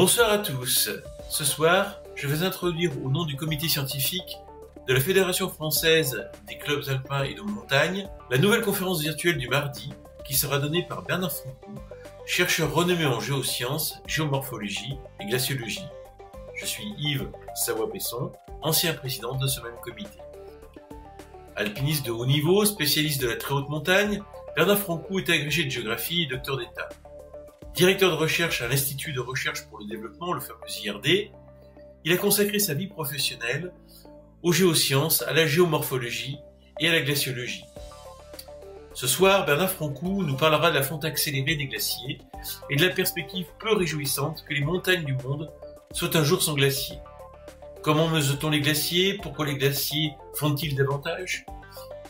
Bonsoir à tous. Ce soir, je vais introduire au nom du comité scientifique de la Fédération française des clubs alpins et de montagne la nouvelle conférence virtuelle du mardi qui sera donnée par Bernard Francoux, chercheur renommé en géosciences, géomorphologie et glaciologie. Je suis Yves Savoie-Besson, ancien président de ce même comité. Alpiniste de haut niveau, spécialiste de la très haute montagne, Bernard Francoux est agrégé de géographie et docteur d'État. Directeur de recherche à l'Institut de recherche pour le développement, le fameux IRD, il a consacré sa vie professionnelle aux géosciences, à la géomorphologie et à la glaciologie. Ce soir, Bernard Francoux nous parlera de la fonte accélérée des glaciers et de la perspective peu réjouissante que les montagnes du monde soient un jour sans glaciers. Comment mesure-t-on les glaciers? Pourquoi les glaciers fondent-ils davantage?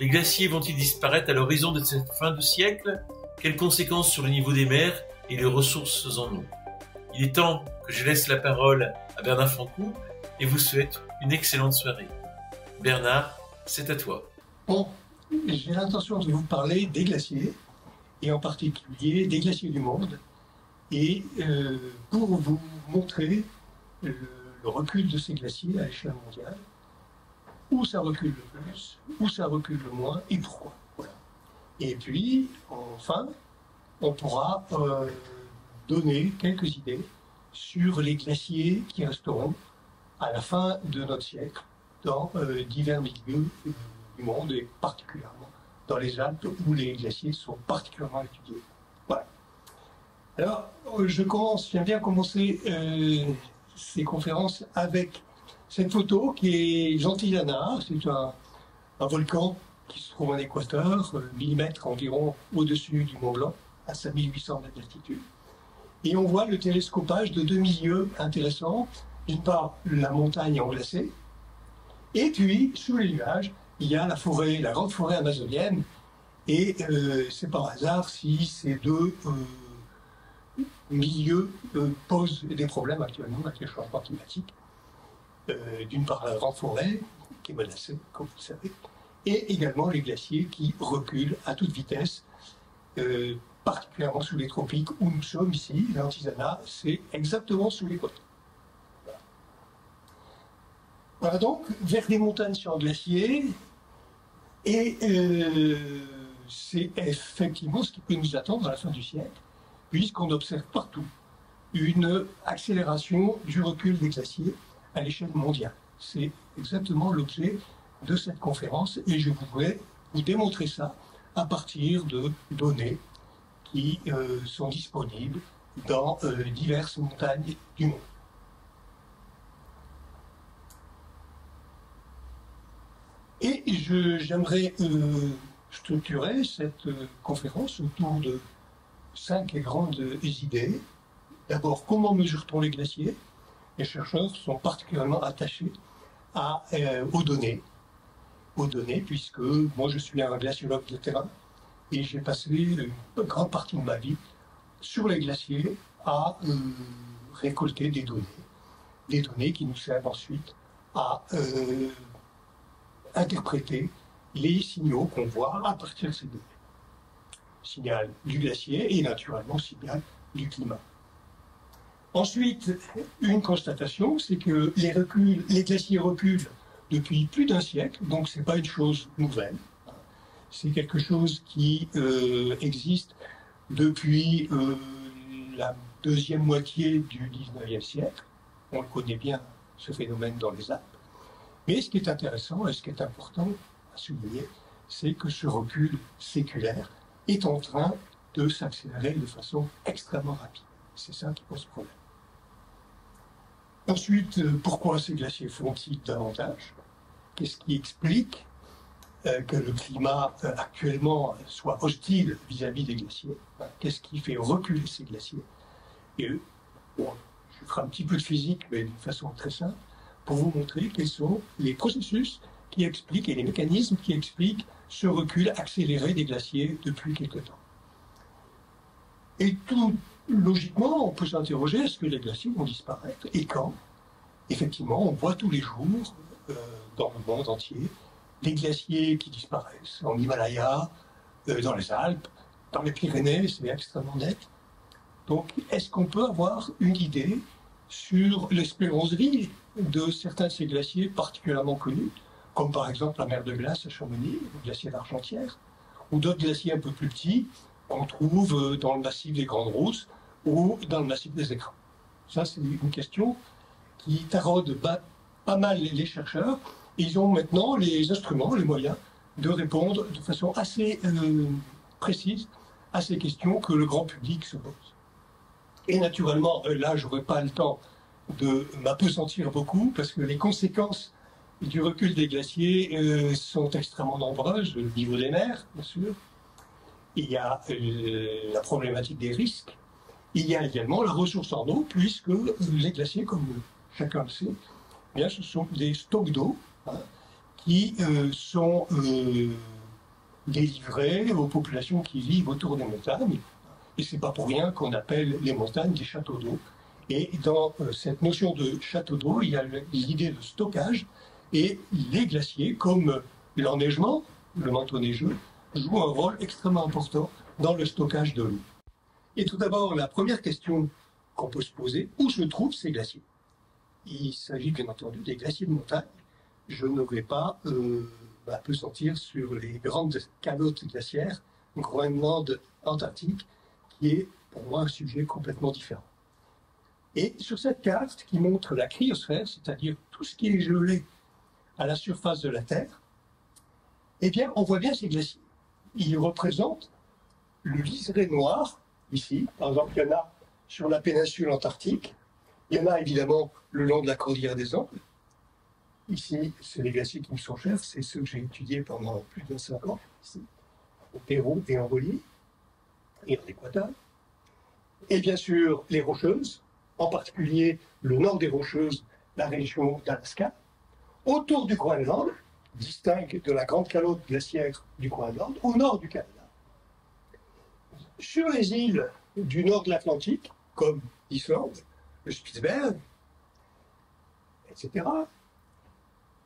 Les glaciers vont-ils disparaître à l'horizon de cette fin de siècle? Quelles conséquences sur le niveau des mers et les ressources en eau? Il est temps que je laisse la parole à Bernard Francoux et vous souhaite une excellente soirée. Bernard, c'est à toi. Bon, j'ai l'intention de vous parler des glaciers, et en particulier des glaciers du monde, et pour vous montrer le recul de ces glaciers à l'échelle mondiale, où ça recule le plus, où ça recule le moins, et pourquoi. Voilà. Et puis, enfin, on pourra donner quelques idées sur les glaciers qui resteront à la fin de notre siècle dans divers milieux du monde, et particulièrement dans les Alpes où les glaciers sont particulièrement étudiés. Voilà. Alors, j'aime bien commencer ces conférences avec cette photo qui est Gentilana. C'est un volcan qui se trouve en Équateur, 1000 mètres environ au-dessus du Mont Blanc, à 5800 mètres d'altitude. Et on voit le télescopage de deux milieux intéressants. D'une part, la montagne englacée, et puis, sous les nuages, il y a la forêt, la grande forêt amazonienne, et c'est par hasard si ces deux milieux posent des problèmes actuellement avec les changements climatiques. D'une part, la grande forêt, qui est menacée, comme vous le savez, et également les glaciers qui reculent à toute vitesse, particulièrement sous les tropiques où nous sommes ici. L'Antisana, c'est exactement sous l'équateur. Voilà donc, vers des montagnes sur glacier, et c'est effectivement ce qui peut nous attendre à la fin du siècle, puisqu'on observe partout une accélération du recul des glaciers à l'échelle mondiale. C'est exactement l'objet de cette conférence, et je voudrais vous démontrer ça à partir de données qui sont disponibles dans diverses montagnes du monde. Et j'aimerais structurer cette conférence autour de 5 grandes idées. D'abord, comment mesure-t-on les glaciers? Les chercheurs sont particulièrement attachés aux données, puisque moi je suis un glaciologue de terrain et j'ai passé une grande partie de ma vie sur les glaciers à récolter des données qui nous servent ensuite à interpréter les signaux qu'on voit à partir de ces données. Signal du glacier et naturellement signal du climat. Ensuite, une constatation, c'est que les glaciers reculent depuis plus d'un siècle, donc ce n'est pas une chose nouvelle. C'est quelque chose qui existe depuis la deuxième moitié du XIXe siècle. On connaît bien ce phénomène dans les Alpes. Mais ce qui est intéressant et ce qui est important à souligner, c'est que ce recul séculaire est en train de s'accélérer de façon extrêmement rapide. C'est ça qui pose problème. Ensuite, pourquoi ces glaciers font-ils davantage? Qu'est-ce qui explique que le climat actuellement soit hostile vis-à-vis des glaciers? Qu'est-ce qui fait reculer ces glaciers? Et bon, je ferai un petit peu de physique, mais d'une façon très simple, pour vous montrer quels sont les processus qui expliquent et les mécanismes qui expliquent ce recul accéléré des glaciers depuis quelque temps. Et tout logiquement, on peut s'interroger, est-ce que les glaciers vont disparaître et quand? Effectivement, on voit tous les jours, dans le monde entier, des glaciers qui disparaissent, en Himalaya, dans les Alpes, dans les Pyrénées, c'est extrêmement net. Donc, est-ce qu'on peut avoir une idée sur l'espérance de vie de certains de ces glaciers particulièrement connus, comme par exemple la mer de glace à Chamonix, le glacier d'Argentière, ou d'autres glaciers un peu plus petits qu'on trouve dans le massif des Grandes Rousses ou dans le massif des Écrins. Ça, c'est une question qui taraude pas mal les chercheurs. Ils ont maintenant les instruments, les moyens de répondre de façon assez précise à ces questions que le grand public se pose. Et naturellement, là, je n'aurai pas le temps de m'appesantir beaucoup, parce que les conséquences du recul des glaciers sont extrêmement nombreuses, le niveau des mers, bien sûr. Il y a la problématique des risques. Il y a également la ressource en eau, puisque les glaciers, comme chacun le sait, eh bien, ce sont des stocks d'eau qui sont délivrés aux populations qui vivent autour des montagnes. Et c'est pas pour rien qu'on appelle les montagnes des châteaux d'eau. Et dans cette notion de château d'eau, il y a l'idée de stockage. Et les glaciers, comme l'enneigement, le manteau neigeux, jouent un rôle extrêmement important dans le stockage de l'eau. Et tout d'abord, la première question qu'on peut se poser, où se trouvent ces glaciers? Il s'agit bien entendu des glaciers de montagne. Je ne vais pas m'appesantir sur les grandes calottes glaciaires, Groenland, Antarctique, qui est pour moi un sujet complètement différent. Et sur cette carte qui montre la cryosphère, c'est-à-dire tout ce qui est gelé à la surface de la Terre, eh bien, on voit bien ces glaciers. Ils représentent le liseré noir, ici. Par exemple, il y en a sur la péninsule antarctique. Il y en a évidemment le long de la cordillère des Andes. Ici, c'est les glaciers qui me sont chers, c'est ceux que j'ai étudiés pendant plus de 5 ans, ici, au Pérou et en Bolivie, et en Équateur. Et bien sûr, les rocheuses, en particulier le nord des rocheuses, la région d'Alaska, autour du Groenland, distingue de la grande calotte glaciaire du Groenland, au nord du Canada. Sur les îles du nord de l'Atlantique, comme l'Islande, le Spitzberg, etc.,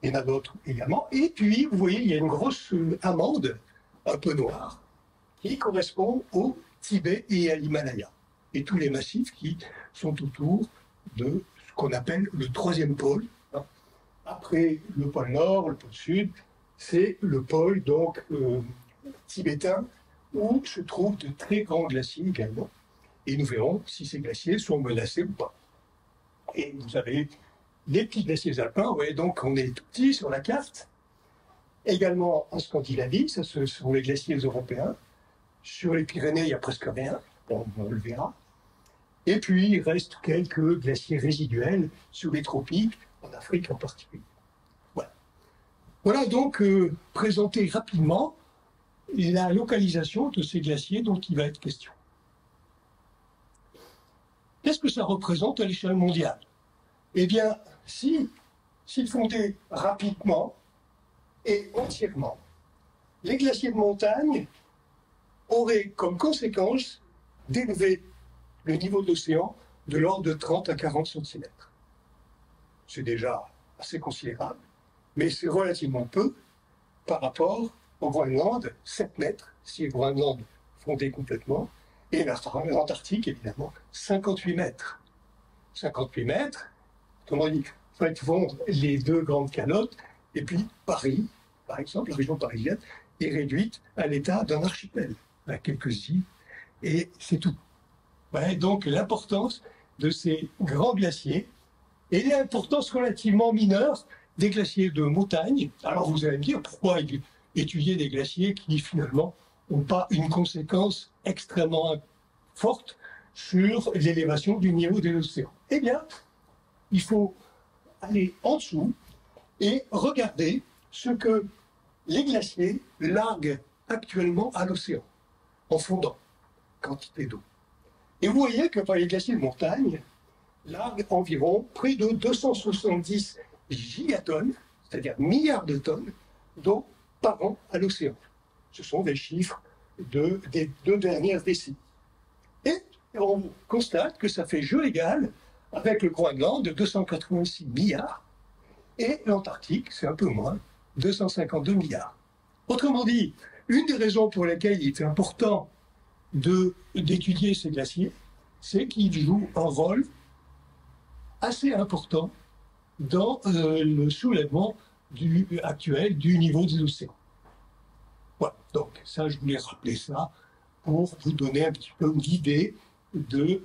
il y en a d'autres également. Et puis, vous voyez, il y a une grosse amande, un peu noire, qui correspond au Tibet et à l'Himalaya. Et tous les massifs qui sont autour de ce qu'on appelle le troisième pôle. Après le pôle Nord, le pôle Sud, c'est le pôle donc tibétain, où se trouvent de très grands glaciers également. Et nous verrons si ces glaciers sont menacés ou pas. Et vous avez les petits glaciers alpins, vous voyez donc on est tout petit sur la carte. Également en Scandinavie, ça ce sont les glaciers européens. Sur les Pyrénées, il n'y a presque rien, on le verra. Et puis il reste quelques glaciers résiduels sur les tropiques, en Afrique en particulier. Voilà. Voilà donc présenter rapidement la localisation de ces glaciers dont il va être question. Qu'est-ce que ça représente à l'échelle mondiale? Eh bien, s'ils fondaient rapidement et entièrement, les glaciers de montagne auraient comme conséquence d'élever le niveau de l'océan de l'ordre de 30 à 40 cm. C'est déjà assez considérable, mais c'est relativement peu par rapport au Groenland, 7 mètres, si le Groenland fondait complètement, et l'Antarctique, évidemment, 58 mètres. 58 mètres, comment dire, il faut fondre les deux grandes calottes, et puis Paris, par exemple, la région parisienne, est réduite à l'état d'un archipel, à quelques îles, et c'est tout. Ouais, donc l'importance de ces grands glaciers, et l'importance relativement mineure des glaciers de montagne. Alors vous allez me dire, pourquoi étudier des glaciers qui finalement n'ont pas une conséquence extrêmement forte sur l'élévation du niveau de l'océan? Eh bien, il faut aller en dessous et regarder ce que les glaciers larguent actuellement à l'océan, en fondant quantité d'eau. Et vous voyez que par les glaciers de montagne larguent environ près de 270 gigatonnes, c'est-à-dire milliards de tonnes d'eau par an à l'océan. Ce sont des chiffres des 2 dernières décennies. Et on constate que ça fait jeu égal avec le Groenland de 286 milliards et l'Antarctique, c'est un peu moins, 252 milliards. Autrement dit, une des raisons pour lesquelles il est important d'étudier ces glaciers, c'est qu'ils jouent un rôle assez important dans le soulèvement actuel du niveau des océans. Voilà, donc ça, je voulais rappeler ça pour vous donner un petit peu une idée de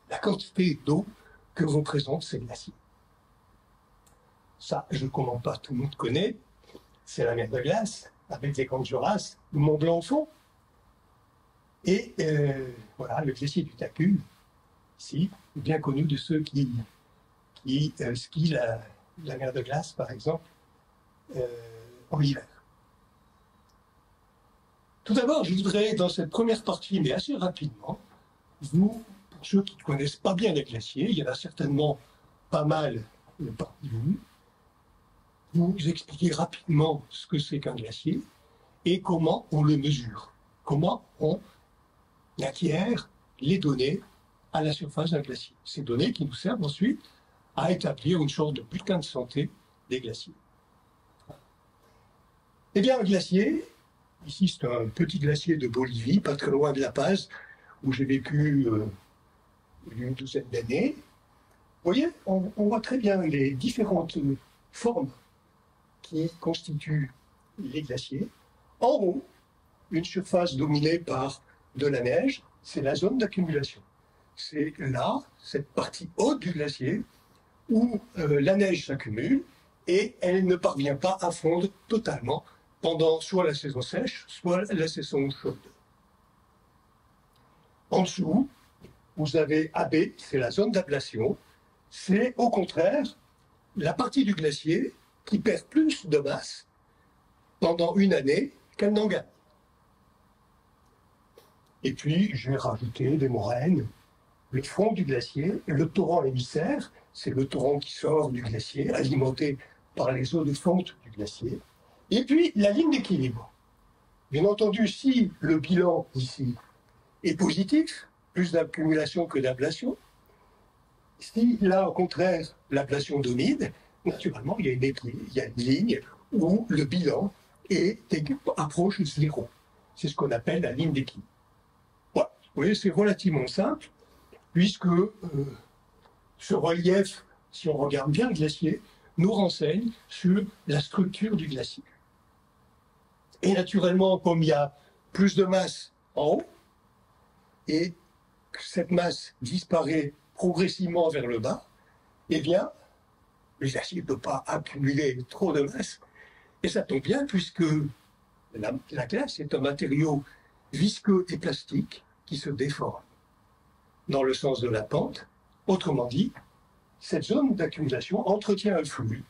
la quantité d'eau que représentent ces glaciers. Ça, je ne commande pas, tout le monde connaît, c'est la mer de glace, avec les Grands Jurassiques, le Mont Blanc au fond. Et voilà, le glacier du Taku, ici, bien connu de ceux qui skient la mer de glace, par exemple, en hiver. Tout d'abord, je voudrais, dans cette première partie, mais assez rapidement, pour ceux qui ne connaissent pas bien les glaciers, il y en a certainement pas mal parmi vous expliquer rapidement ce que c'est qu'un glacier et comment on le mesure, comment on acquiert les données à la surface d'un glacier. Ces données qui nous servent ensuite à établir une sorte de bulletin de santé des glaciers. Eh bien, un glacier, ici c'est un petit glacier de Bolivie, pas très loin de La Paz, où j'ai vécu une douzaine d'années. Vous voyez, on voit très bien les différentes formes qui constituent les glaciers. En haut, une surface dominée par de la neige, c'est la zone d'accumulation. C'est là, cette partie haute du glacier, où la neige s'accumule et elle ne parvient pas à fondre totalement pendant soit la saison sèche, soit la saison chaude. En dessous, vous avez AB, c'est la zone d'ablation. C'est au contraire la partie du glacier qui perd plus de masse pendant une année qu'elle n'en gagne. Et puis, je vais rajouter des moraines, le front du glacier, le torrent émissaire, c'est le torrent qui sort du glacier, alimenté par les eaux de fonte du glacier. Et puis, la ligne d'équilibre. Bien entendu, si le bilan ici est positif, plus d'accumulation que d'ablation, si là, au contraire, l'ablation domine, naturellement, il y a une ligne où le bilan approche zéro. C'est ce qu'on appelle la ligne d'équilibre. Voilà. Vous voyez, c'est relativement simple, puisque ce relief, si on regarde bien le glacier, nous renseigne sur la structure du glacier. Et naturellement, comme il y a plus de masse en haut, et que cette masse disparaît progressivement vers le bas, eh bien, le glacier ne peut pas accumuler trop de masse. Et ça tombe bien, puisque la glace est un matériau visqueux et plastique qui se déforme dans le sens de la pente. Autrement dit, cette zone d'accumulation entretient un flux.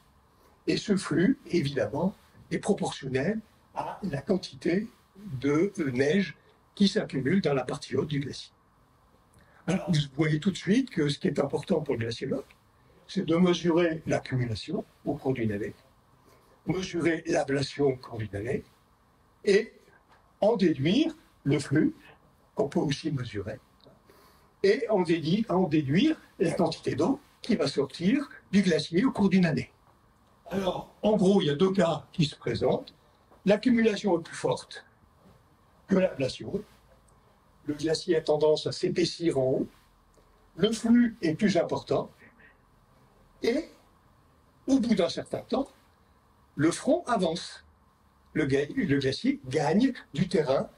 Et ce flux, évidemment, est proportionnel à la quantité de neige qui s'accumule dans la partie haute du glacier. Alors, vous voyez tout de suite que ce qui est important pour le glaciologue, c'est de mesurer l'accumulation au cours d'une année, mesurer l'ablation au cours d'une année, et en déduire le flux, qu'on peut aussi mesurer, et en déduire la quantité d'eau qui va sortir du glacier au cours d'une année. Alors, en gros, il y a deux cas qui se présentent. L'accumulation est plus forte que l'ablation. Le glacier a tendance à s'épaissir en haut. Le flux est plus important. Et, au bout d'un certain temps, le front avance. Le glacier gagne du terrain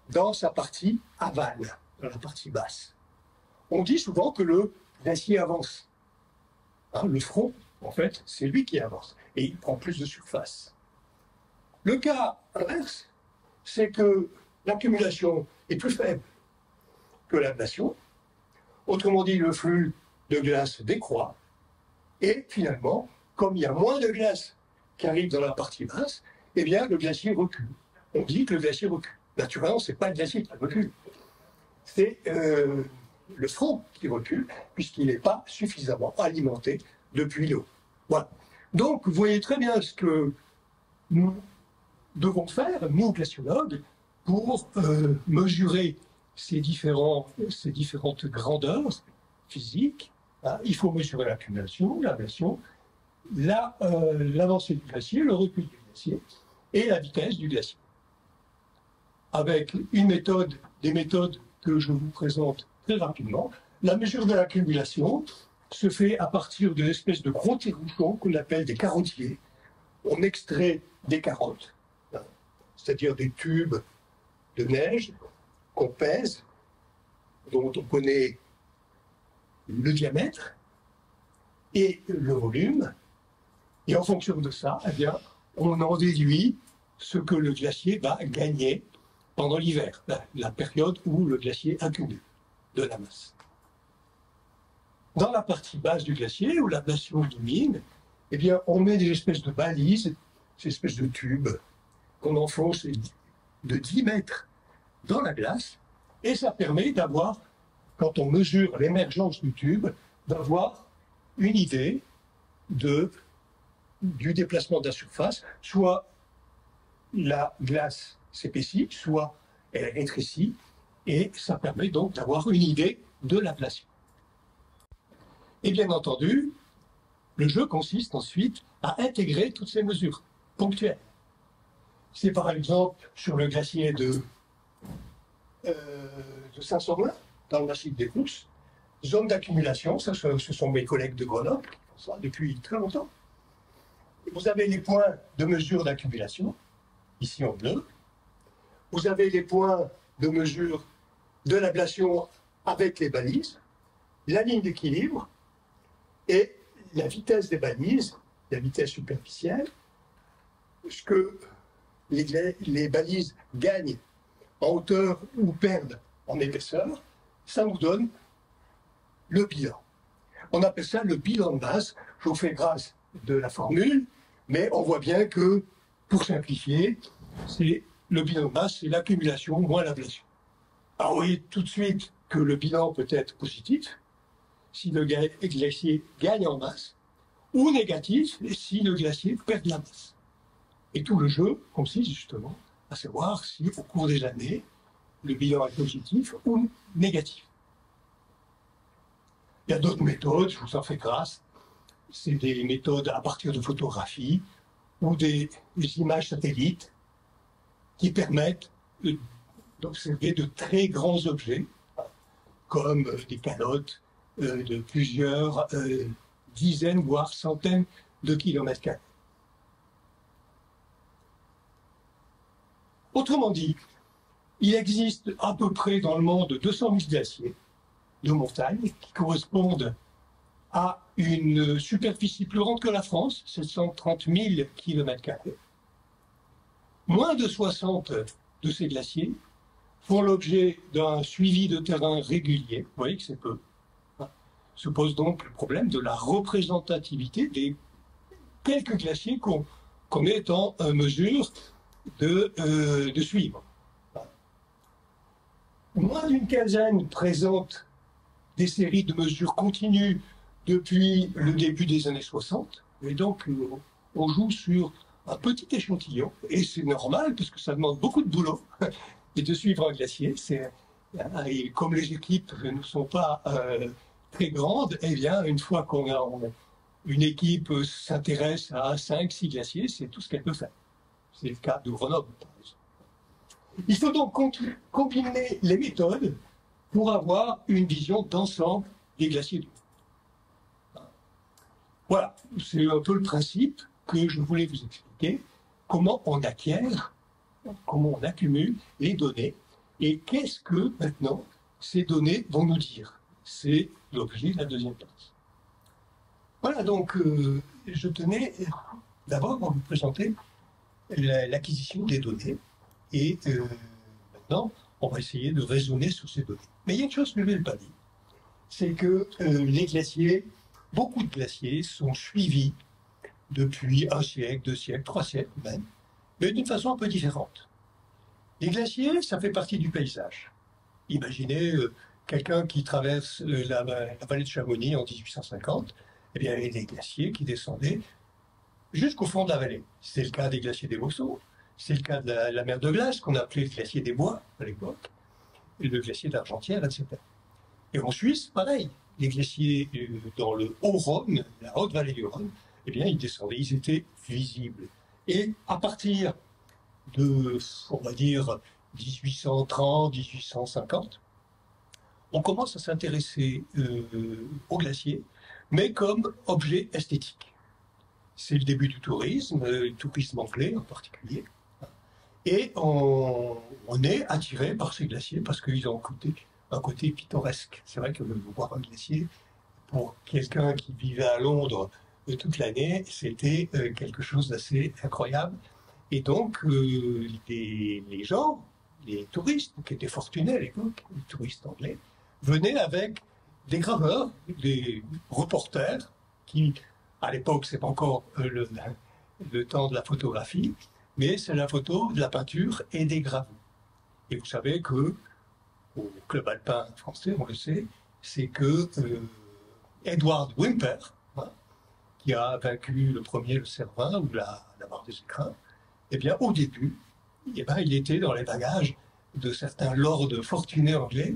dans sa partie aval, dans la partie basse. On dit souvent que le glacier avance. Hein, le front, en fait, c'est lui qui avance. Et il prend plus de surface. Le cas inverse, c'est que l'accumulation est plus faible que l'ablation. Autrement dit, le flux de glace décroît. Et finalement, comme il y a moins de glace qui arrive dans la partie basse, eh bien, le glacier recule. On dit que le glacier recule. Naturellement, ce n'est pas le glacier qui recule. C'est le front qui recule, puisqu'il n'est pas suffisamment alimenté depuis l'eau. Voilà. Donc, vous voyez très bien ce que nous devons faire, nous, glaciologues, pour mesurer ces différentes grandeurs physiques. Hein, il faut mesurer l'accumulation, l'ablation, l'avancée du glacier, le recul du glacier et la vitesse du glacier. Avec des méthodes que je vous présente très rapidement, La mesure de l'accumulation se fait à partir d'une espèce de gros tire-bouchons qu'on appelle des carottiers. On extrait des carottes, c'est-à-dire des tubes de neige qu'on pèse, dont on connaît le diamètre et le volume. Et en fonction de ça, eh bien, on en déduit ce que le glacier va gagner pendant l'hiver, la période où le glacier accumule de la masse. Dans la partie basse du glacier, où l'ablation domine, eh bien, on met des espèces de balises, ces espèces de tubes qu'on enfonce de 10 mètres dans la glace, et ça permet d'avoir, quand on mesure l'émergence du tube, d'avoir une idée du déplacement de la surface, soit la glace s'épaissit, soit elle rétrécit, et ça permet donc d'avoir une idée de l'ablation. Et bien entendu, le jeu consiste ensuite à intégrer toutes ces mesures ponctuelles. C'est par exemple sur le glacier de Saint-Sorlin, dans le massif des Pousses, zone d'accumulation, ce sont mes collègues de Grenoble qui font ça depuis très longtemps. Vous avez les points de mesure d'accumulation, ici en bleu. Vous avez les points de mesure de l'ablation avec les balises, la ligne d'équilibre et la vitesse des balises, la vitesse superficielle, ce que les balises gagnent en hauteur ou perdent en épaisseur, ça nous donne le bilan. On appelle ça le bilan de masse. Je vous fais grâce de la formule, mais on voit bien que, pour simplifier, c'est le bilan de masse, c'est l'accumulation moins l'ablation. Alors vous voyez tout de suite que le bilan peut être positif, si le glacier gagne en masse, ou négatif, si le glacier perd de la masse. Et tout le jeu consiste justement à savoir si, au cours des années, le bilan est positif ou négatif. Il y a d'autres méthodes, je vous en fais grâce. C'est des méthodes à partir de photographies ou des images satellites qui permettent d'observer de très grands objets, comme des calottes de plusieurs dizaines, voire centaines de kilomètres carrés. Autrement dit, il existe à peu près dans le monde 200 000 glaciers de montagne qui correspondent à une superficie plus grande que la France, 730 000 km². Moins de 60 de ces glaciers font l'objet d'un suivi de terrain régulier. Vous voyez que c'est peu. Se pose donc le problème de la représentativité des quelques glaciers qu'on est en mesure de suivre. Moins d'une quinzaine présentent des séries de mesures continues depuis le début des années 60, et donc on joue sur un petit échantillon, et c'est normal parce que ça demande beaucoup de boulot et de suivre un glacier. Et comme les équipes ne sont pas très grandes, eh bien, une fois qu'on a une équipe s'intéresse à 5-6 glaciers, c'est tout ce qu'elle peut faire. C'est le cas de Grenoble, par exemple. Il faut donc combiner les méthodes pour avoir une vision d'ensemble des glaciers du monde. Voilà, c'est un peu le principe que je voulais vous expliquer, comment on acquiert, comment on accumule les données, et qu'est-ce que, maintenant, ces données vont nous dire. C'est l'objet de la deuxième partie. Voilà, donc, je tenais d'abord à vous présenter l'acquisition des données, et maintenant, on va essayer de raisonner sur ces données. Mais il y a une chose que je ne vais pas dire, c'est que les glaciers, beaucoup de glaciers sont suivis depuis 1 siècle, 2 siècles, 3 siècles même, mais d'une façon un peu différente. Les glaciers, ça fait partie du paysage. Imaginez quelqu'un qui traverse la vallée de Chamonix en 1850, eh bien, il y avait des glaciers qui descendaient jusqu'au fond de la vallée. C'est le cas des glaciers des Bossons, c'est le cas de la mer de glace, qu'on appelait le glacier des Bois à l'époque, et le glacier d'Argentière, etc. Et en Suisse, pareil, les glaciers dans le Haut-Rhône, la haute vallée du Rhône, eh bien, ils descendaient, ils étaient visibles. Et à partir de, on va dire, 1830, 1850, on commence à s'intéresser aux glaciers, mais comme objet esthétique. C'est le début du tourisme anglais en particulier. Et on est attiré par ces glaciers parce qu'ils ont un côté pittoresque. C'est vrai que voir un glacier, pour quelqu'un qui vivait à Londres toute l'année, c'était quelque chose d'assez incroyable. Et donc, les gens, les touristes, qui étaient fortunés à l'époque, les touristes anglais, venaient avec des graveurs, des reporters, qui, à l'époque, c'est pas encore le temps de la photographie, mais c'est la photo, de la peinture et des gravures. Et vous savez que, au Club alpin français, on le sait, c'est que Edward Whymper, hein, qui a vaincu le premier le Cervin ou la barre des écrins, eh bien, au début, eh bien, il était dans les bagages de certains lords fortunés anglais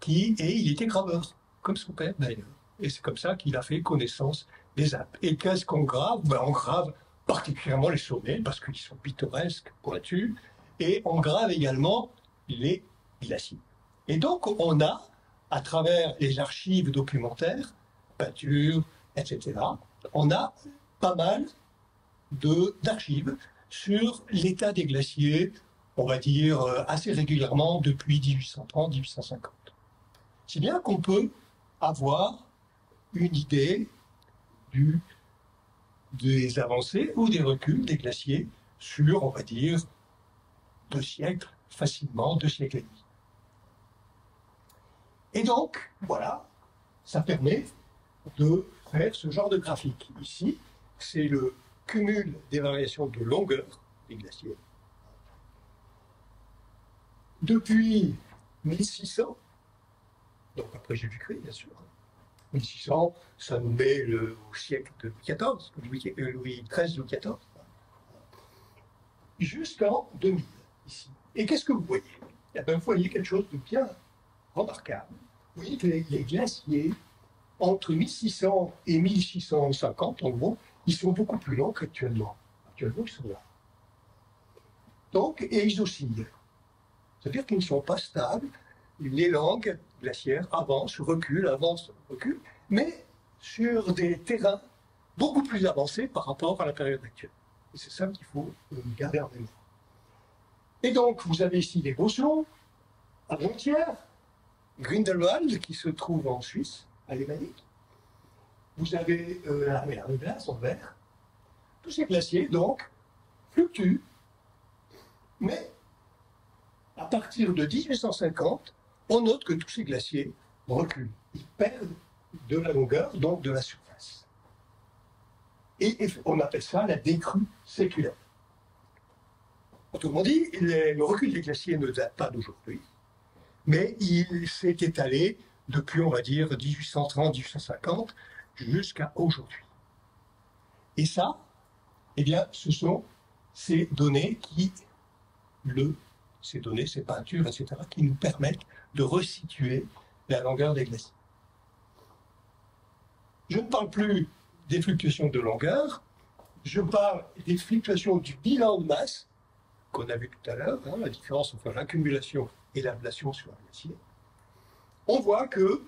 et il était graveur, comme son père d'ailleurs. Et c'est comme ça qu'il a fait connaissance des Alpes. Et qu'est-ce qu'on grave? Ben, on grave particulièrement les sommets, parce qu'ils sont pittoresques, pointus, et on grave également les glaciers. Et donc, on a, à travers les archives documentaires, peintures, etc., on a pas mal d'archives sur l'état des glaciers, on va dire assez régulièrement depuis 1830-1850. Si bien qu'on peut avoir une idée des avancées ou des reculs des glaciers sur, on va dire, 2 siècles, facilement, 2 siècles et demi. Et donc, voilà, ça permet de faire ce genre de graphique. Ici, c'est le cumul des variations de longueur des glaciers. Depuis 1600, donc après Jésus-Christ, bien sûr, 1600, ça nous met au siècle de Louis XIII, Louis XIV, jusqu'en 2000, ici. Et qu'est-ce que vous voyez? Eh bien, vous voyez quelque chose de bien remarquable. Vous voyez que les glaciers, entre 1600 et 1650, en gros, ils sont beaucoup plus longs qu'actuellement. Actuellement, ils sont là. Donc, et ils oscillent. C'est-à-dire qu'ils ne sont pas stables. Les langues glaciaires avancent, reculent, mais sur des terrains beaucoup plus avancés par rapport à la période actuelle. Et c'est ça qu'il faut garder en mémoire. Et donc, vous avez ici des Beaussons, Argentières, Grindelwald, qui se trouve en Suisse, alémanique. Vous avez la mer de glace en vert. Tous ces glaciers, donc, fluctuent, mais à partir de 1850, on note que tous ces glaciers reculent. Ils perdent de la longueur, donc de la surface. Et on appelle ça la décrue séculaire. Autrement dit, le recul des glaciers ne date pas d'aujourd'hui, mais il s'est étalé depuis, on va dire, 1830-1850 jusqu'à aujourd'hui. Et ça, eh bien, ce sont ces données ces peintures, etc., qui nous permettent de resituer la longueur des glaciers. Je ne parle plus des fluctuations de longueur, je parle des fluctuations du bilan de masse, qu'on a vu tout à l'heure, hein, la différence entre l'accumulation et l'ablation sur un glacier. On voit que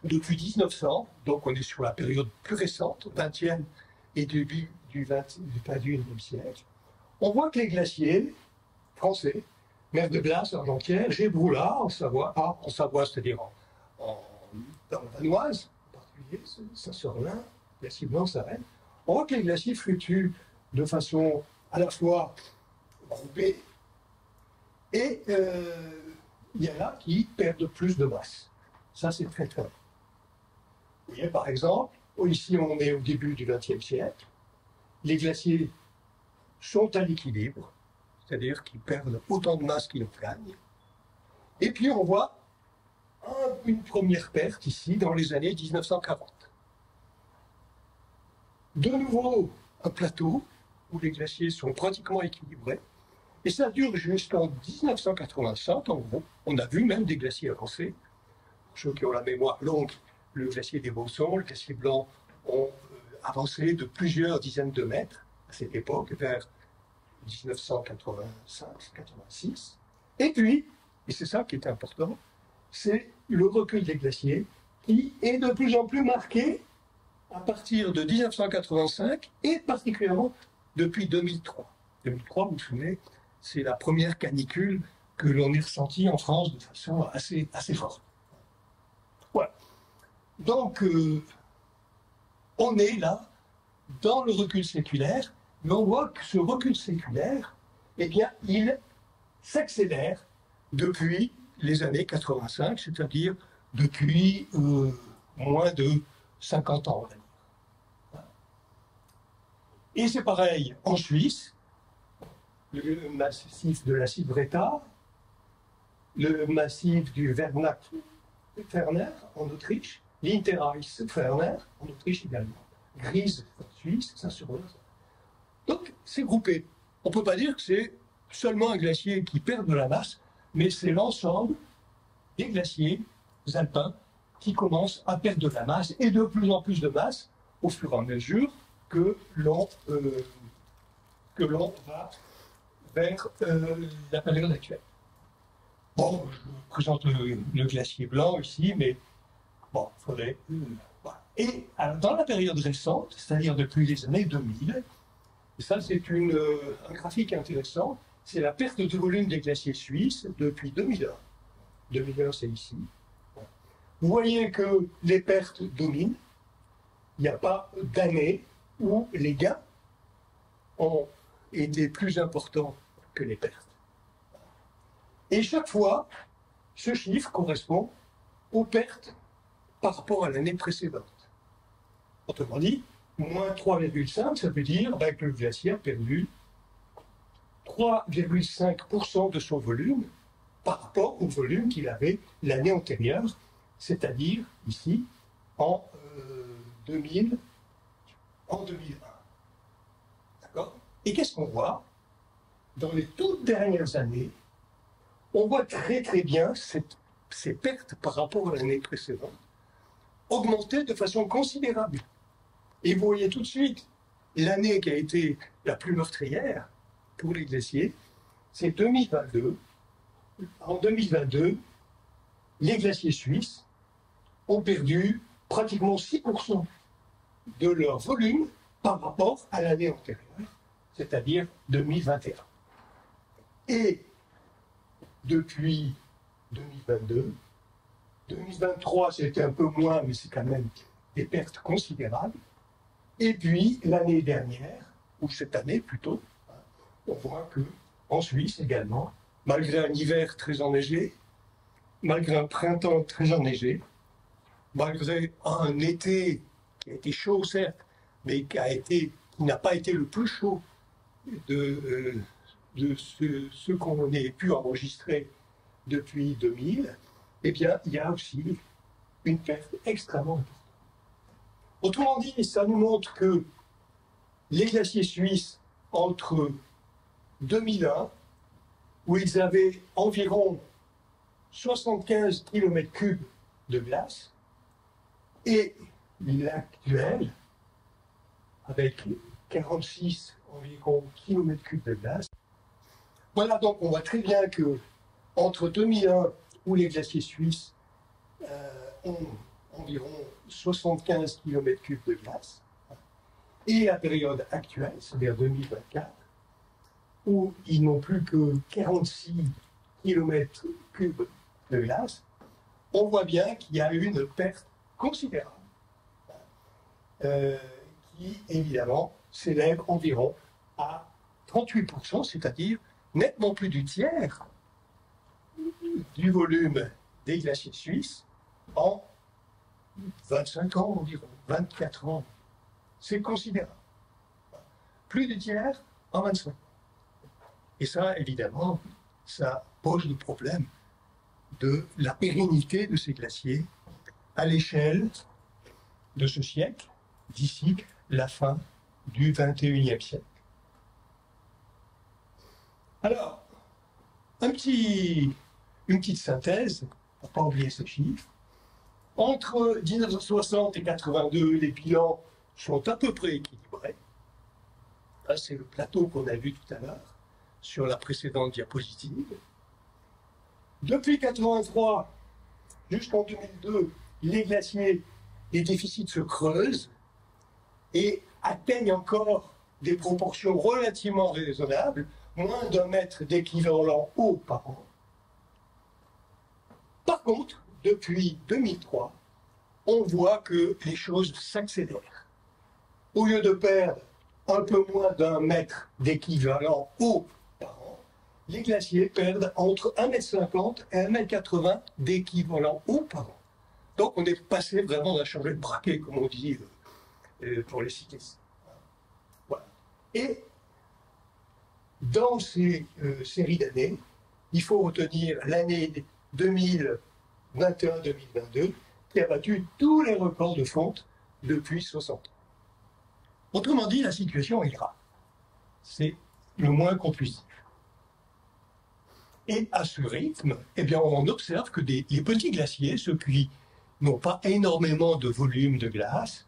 depuis 1900, donc on est sur la période plus récente, 20e et début du 21e siècle, on voit que les glaciers français, mer de glace, Argentière, Gébrula, en Savoie, c'est-à-dire dans la Vanoise, en particulier, Saint-Sorlin, glacier blanc, Sarenne, on voit que les glaciers fluctuent de façon à la fois groupée et il y en a qui perdent plus de masse. Ça, c'est très très bien. Vous voyez, par exemple, ici on est au début du XXe siècle, les glaciers sont à l'équilibre, c'est-à-dire qu'ils perdent autant de masse qu'ils en gagnent. Et puis on voit une première perte ici dans les années 1940. De nouveau, un plateau où les glaciers sont pratiquement équilibrés. Et ça dure jusqu'en 1985, en gros. On a vu même des glaciers avancés. Pour ceux qui ont la mémoire longue, le glacier des Beaussons, le glacier blanc ont avancé de plusieurs dizaines de mètres à cette époque, vers 1985-86. Et puis, et c'est ça qui est important, c'est le recul des glaciers qui est de plus en plus marqué à partir de 1985 et particulièrement depuis 2003. 2003, vous vous souvenez, c'est la première canicule que l'on ait ressentie en France de façon assez forte. Voilà. Donc, on est là, dans le recul séculaire, mais on voit que ce recul séculaire, eh bien, il s'accélère depuis les années 85, c'est-à-dire depuis moins de 50 ans, on va dire. Et c'est pareil en Suisse, le massif de la Cibretta, le massif du Ferner en Autriche, l'Interreis-Ferner en Autriche également, Grise en Suisse, ça se rejoint. Donc c'est groupé. On ne peut pas dire que c'est seulement un glacier qui perd de la masse, mais c'est l'ensemble des glaciers alpins qui commencent à perdre de la masse et de plus en plus de masse au fur et à mesure que l'on va vers la période actuelle. Bon, je vous présente le glacier blanc ici, mais bon, il faudrait... voilà. Et alors, dans la période récente, c'est-à-dire depuis les années 2000, et ça c'est un graphique intéressant, c'est la perte de volume des glaciers suisses depuis 2001. 2001 c'est ici. Vous voyez que les pertes dominent. Il n'y a pas d'année où les gains ont été plus importants que les pertes. Et chaque fois, ce chiffre correspond aux pertes par rapport à l'année précédente. Autrement dit, moins 3,5, ça veut dire que le glacier a perdu 3,5% de son volume par rapport au volume qu'il avait l'année antérieure, c'est-à-dire ici en 2001. D'accord? Et qu'est-ce qu'on voit? Dans les toutes dernières années, on voit très très bien ces pertes par rapport à l'année précédente augmenter de façon considérable. Et vous voyez tout de suite, l'année qui a été la plus meurtrière pour les glaciers, c'est 2022. En 2022, les glaciers suisses ont perdu pratiquement 6% de leur volume par rapport à l'année antérieure, c'est-à-dire 2021. Et depuis 2022, 2023 c'était un peu moins, mais c'est quand même des pertes considérables. Et puis l'année dernière, ou cette année plutôt, on voit que en Suisse également, malgré un hiver très enneigé, malgré un printemps très enneigé, malgré un été qui a été chaud certes, mais qui n'a pas été le plus chaud de ce qu'on ait pu enregistrer depuis 2000, eh bien, il y a aussi une perte extrêmement importante. Autrement dit, ça nous montre que les glaciers suisses, entre 2001, où ils avaient environ 75 km3 de glace, et l'actuel, avec 46 environ km3 de glace. Voilà, donc on voit très bien que entre 2001, où les glaciers suisses ont environ 75 km3 de glace, et la période actuelle, c'est-à-dire 2024, où ils n'ont plus que 46 km3 de glace, on voit bien qu'il y a eu une perte considérable, qui évidemment s'élève environ à 38%, c'est-à-dire nettement plus du tiers du volume des glaciers suisses en 25 ans environ, 24 ans. C'est considérable. Plus du tiers en 25 ans. Et ça, évidemment, ça pose le problème de la pérennité de ces glaciers à l'échelle de ce siècle, d'ici la fin du XXIe siècle. Alors, une petite synthèse, pour ne pas oublier ces chiffres. Entre 1960 et 82, les bilans sont à peu près équilibrés. Là, c'est le plateau qu'on a vu tout à l'heure sur la précédente diapositive. Depuis 83, jusqu'en 2002, les glaciers, les déficits se creusent et atteignent encore des proportions relativement raisonnables, moins d'1 mètre d'équivalent eau par an. Par contre, depuis 2003, on voit que les choses s'accélèrent. Au lieu de perdre un peu moins d'1 mètre d'équivalent eau par an, les glaciers perdent entre 1,50 m et 1,80 m d'équivalent eau par an. Donc on est passé vraiment d'un changer de braquet, comme on dit pour les cyclistes. Voilà. Et dans ces séries d'années, il faut retenir l'année 2021-2022, qui a battu tous les records de fonte depuis 60 ans. Autrement dit, la situation est grave. C'est le moins qu'on puisse dire. Et à ce rythme, eh bien, on observe que les petits glaciers, ceux qui n'ont pas énormément de volume de glace,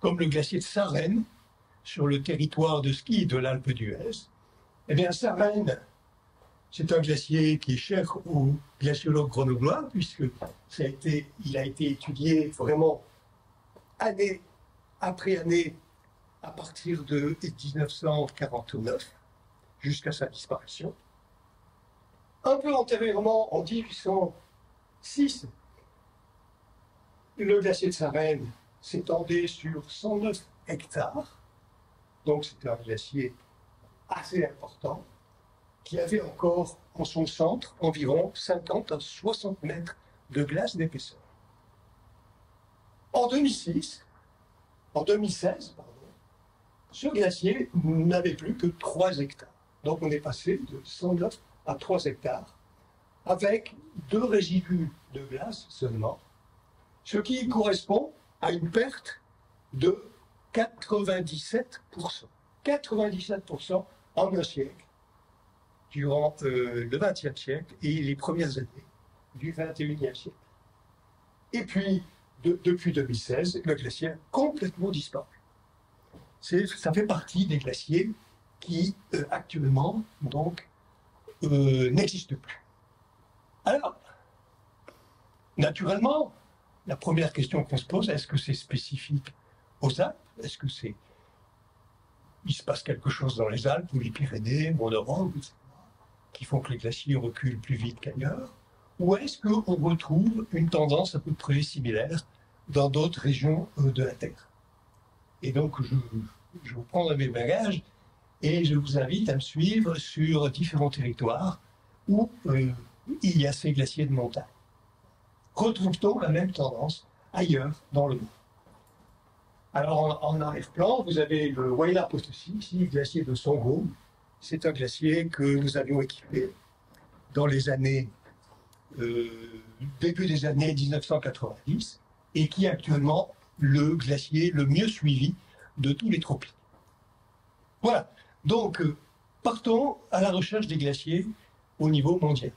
comme le glacier de Sarenne, sur le territoire de ski de l'Alpe d'Huez, eh bien, Sarenne, c'est un glacier qui est cher aux glaciologues grenoblois, puisque il a été étudié vraiment année après année à partir de 1949 jusqu'à sa disparition. Un peu antérieurement, en 1806, le glacier de Sarenne s'étendait sur 109 hectares, donc c'était un glacier assez important, qui avait encore en son centre environ 50 à 60 mètres de glace d'épaisseur. En 2016, ce glacier n'avait plus que 3 hectares. Donc on est passé de 109 à 3 hectares, avec 2 résidus de glace seulement, ce qui correspond à une perte de 97%. 97% en un siècle, durant le XXe siècle et les premières années du XXIe siècle. Et puis, depuis 2016, le glacier a complètement disparu. Ça fait partie des glaciers qui, actuellement, donc, n'existent plus. Alors, naturellement, la première question qu'on se pose, est-ce que c'est spécifique aux Alpes? Est-ce que il se passe quelque chose dans les Alpes ou les Pyrénées ou en Europe, etc., qui font que les glaciers reculent plus vite qu'ailleurs? Ou est-ce qu'on retrouve une tendance à peu près similaire dans d'autres régions de la Terre? Et donc, je vous prends dans mes bagages et je vous invite à me suivre sur différents territoires où il y a ces glaciers de montagne. Retrouve-t-on la même tendance ailleurs dans le monde? Alors, en arrière-plan, vous avez le Huayna Potosí, ici, le glacier de Songhua. C'est un glacier que nous avions équipé dans les années, début des années 1990, et qui est actuellement le glacier le mieux suivi de tous les tropiques. Voilà. Donc, partons à la recherche des glaciers au niveau mondial.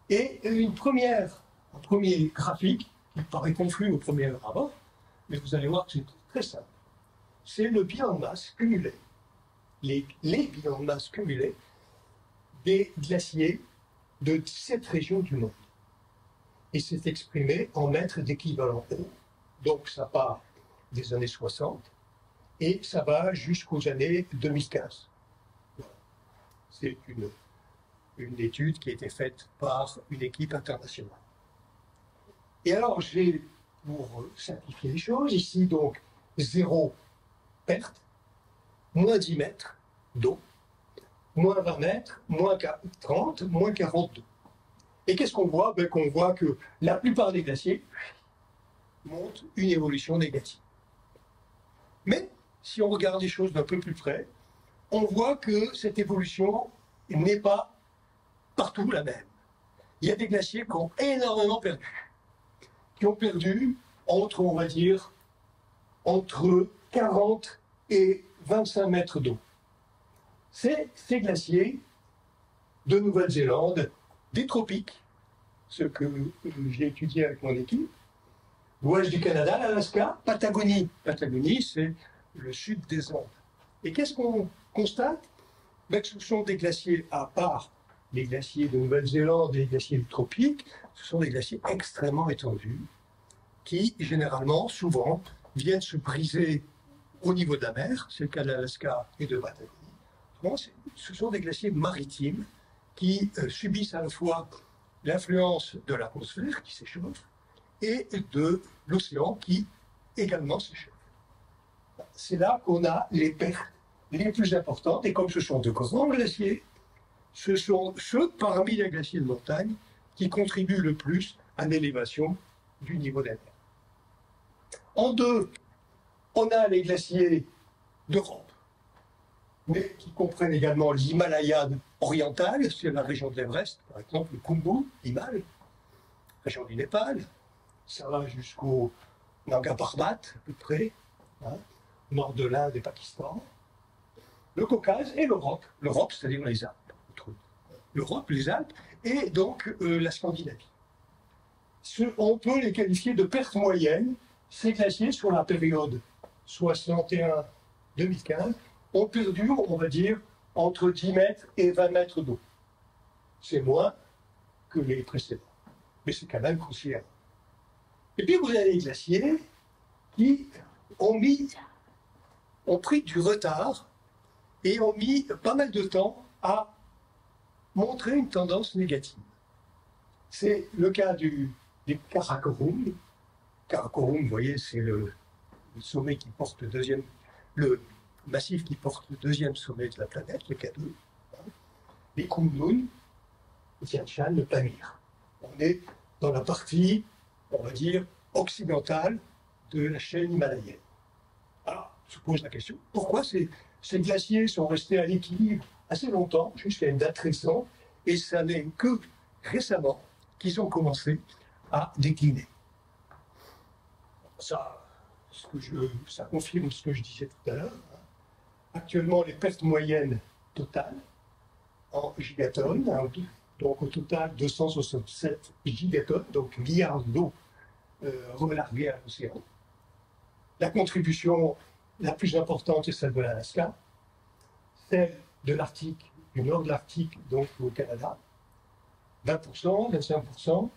Et un premier graphique, qui paraît confus au premier abord, mais vous allez voir que c'est très simple. C'est le bilan de masse cumulé, les bilans de masse cumulés des glaciers de 17 régions du monde. Et c'est exprimé en mètres d'équivalent eau. Donc ça part des années 60 et ça va jusqu'aux années 2015. Voilà. C'est une étude qui a été faite par une équipe internationale. Et alors, j'ai, pour simplifier les choses, ici donc 0 perte, moins 10 mètres d'eau, moins 20 mètres, moins 30, moins 42. Et qu'est-ce qu'on voit? Qu'on voit que la plupart des glaciers montrent une évolution négative. Mais si on regarde les choses d'un peu plus près, on voit que cette évolution n'est pas partout la même. Il y a des glaciers qui ont énormément perdu. Qui ont perdu entre, on va dire, entre 40 et 25 mètres d'eau. C'est ces glaciers de Nouvelle-Zélande, des tropiques, ce que j'ai étudié avec mon équipe, l'ouest du Canada, l'Alaska, Patagonie. Patagonie, c'est le sud des Andes. Et qu'est-ce qu'on constate? Que ce sont des glaciers à part les glaciers de Nouvelle-Zélande et les glaciers du tropique, ce sont des glaciers extrêmement étendus qui, généralement, souvent, viennent se briser au niveau de la mer. C'est le cas de l'Alaska et de Patagonie. Ce sont des glaciers maritimes qui subissent à la fois l'influence de l'atmosphère qui s'échauffe et de l'océan qui également s'échauffe. C'est là qu'on a les pertes les plus importantes, et comme ce sont de grands glaciers, ce sont ceux parmi les glaciers de montagne qui contribuent le plus à l'élévation du niveau de la mer. En deux, on a les glaciers d'Europe, mais qui comprennent également l'Himalaya oriental, c'est la région de l'Everest, par exemple le Khumbu, l'Himal, région du Népal, ça va jusqu'au Nanga Parbat, à peu près, hein, nord de l'Inde et Pakistan, le Caucase et l'Europe. L'Europe, c'est-à-dire les Alpes. L'Europe, les Alpes, et donc la Scandinavie. On peut les qualifier de pertes moyennes. Ces glaciers, sur la période 61-2015, ont perdu, on va dire, entre 10 mètres et 20 mètres d'eau. C'est moins que les précédents, mais c'est quand même considérable. Et puis vous avez les glaciers qui ont pris du retard et ont mis pas mal de temps à montrer une tendance négative. C'est le cas du Karakorum. Karakorum, vous voyez, c'est le sommet qui porte le massif qui porte le deuxième sommet de la planète, le K2. Les Kunlun, le Tian Shan, le Pamir. On est dans la partie, on va dire, occidentale de la chaîne himalayenne. Alors, se pose la question, pourquoi ces glaciers sont restés à l'équilibre assez longtemps, jusqu'à une date récente, et ça n'est que récemment qu'ils ont commencé à décliner. Ça confirme ce que je disais tout à l'heure. Actuellement, les pertes moyennes totales en gigatonnes, hein, donc au total 267 gigatonnes, donc milliards d'eau relargués à l'océan. La contribution la plus importante est celle de l'Alaska, celle de l'Arctique, du nord de l'Arctique, donc au Canada, 20%, 25%.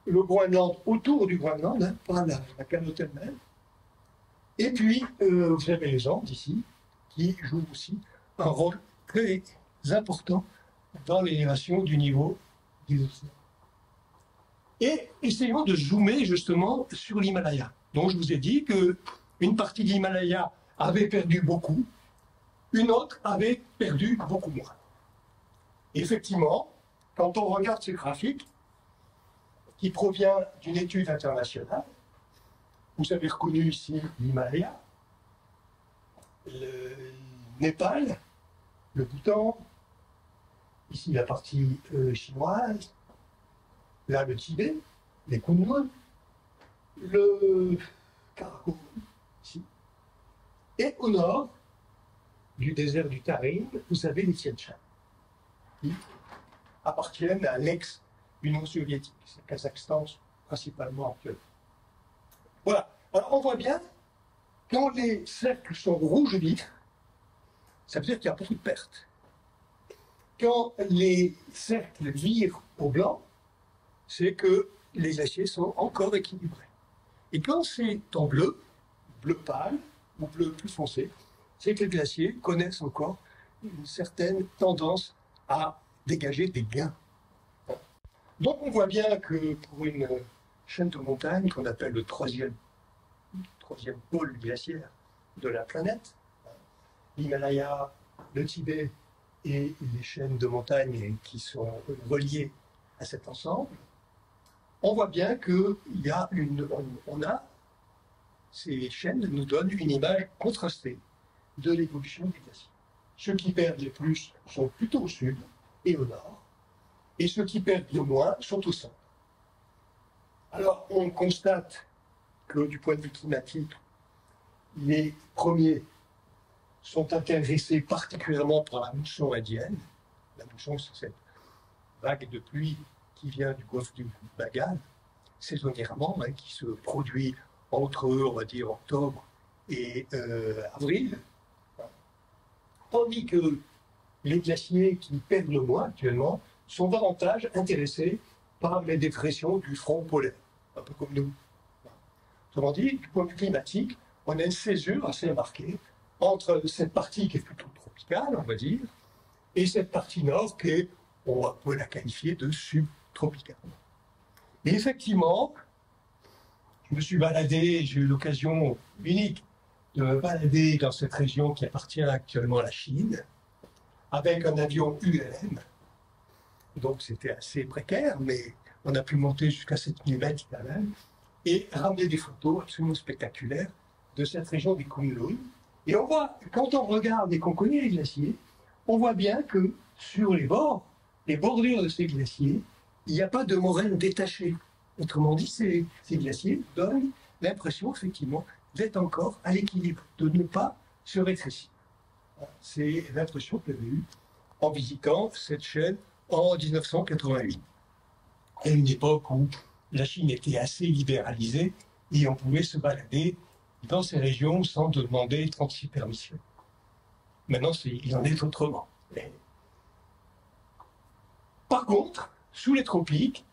Le Groenland, autour du Groenland, hein, pas la calotte elle-même. Et puis, vous avez les Andes ici, qui jouent aussi un rôle très important dans l'élévation du niveau des océans. Et essayons de zoomer justement sur l'Himalaya. Donc je vous ai dit qu'une partie de l'Himalaya avait perdu beaucoup, une autre avait perdu beaucoup moins. Et effectivement, quand on regarde ce graphique, qui provient d'une étude internationale, vous avez reconnu ici l'Himalaya, le Népal, le Bhoutan, ici la partie chinoise, là le Tibet, les Kunlun, le Karakorum, ici. Et au nord du désert du Tarim, vous avez les Tian Shan, qui appartiennent à l'ex-Union soviétique, c'est le Kazakhstan principalement actuellement. Voilà, alors on voit bien, quand les cercles sont rouges vifs, ça veut dire qu'il y a beaucoup de pertes. Quand les cercles virent au blanc, c'est que les glaciers sont encore équilibrés. Et quand c'est en bleu, bleu pâle ou bleu plus foncé, c'est que les glaciers connaissent encore une certaine tendance à dégager des gains. Donc on voit bien que pour une chaîne de montagne qu'on appelle le troisième pôle glaciaire de la planète, l'Himalaya, le Tibet et les chaînes de montagne qui sont reliées à cet ensemble, on voit bien que ces chaînes nous donnent une image contrastée de l'évolution des glaciers. Ceux qui perdent le plus sont plutôt au sud et au nord, et ceux qui perdent le moins sont au centre. Alors on constate que du point de vue climatique, les premiers sont intéressés particulièrement par la mousson indienne. La mousson, c'est cette vague de pluie qui vient du golfe du Bengale, saisonnièrement, hein, qui se produit entre, on va dire, octobre et avril. Tandis que les glaciers qui perdent le moins actuellement sont davantage intéressés par les dépressions du front polaire, un peu comme nous. Autrement dit, du point de vue climatique, on a une césure assez marquée entre cette partie qui est plutôt tropicale, on va dire, et cette partie nord qui est, on peut la qualifier de subtropicale. Et effectivement, je me suis baladé, j'ai eu l'occasion unique de me balader dans cette région qui appartient actuellement à la Chine, avec un avion ULM. Donc c'était assez précaire, mais on a pu monter jusqu'à 7000 mètres quand même, et ramener des photos absolument spectaculaires de cette région du Kunlun. Et on voit, quand on regarde et qu'on connaît les glaciers, on voit bien que sur les bords, les bordures de ces glaciers, il n'y a pas de moraine détachée. Autrement dit, ces glaciers donnent l'impression, effectivement, d'être encore à l'équilibre, de ne pas se rétrécir. C'est l'impression que j'avais eue en visitant cette chaîne en 1988. À une époque où la Chine était assez libéralisée et on pouvait se balader dans ces régions sans demander 36 permissions. Maintenant, il en est autrement. Par contre, sous les tropiques,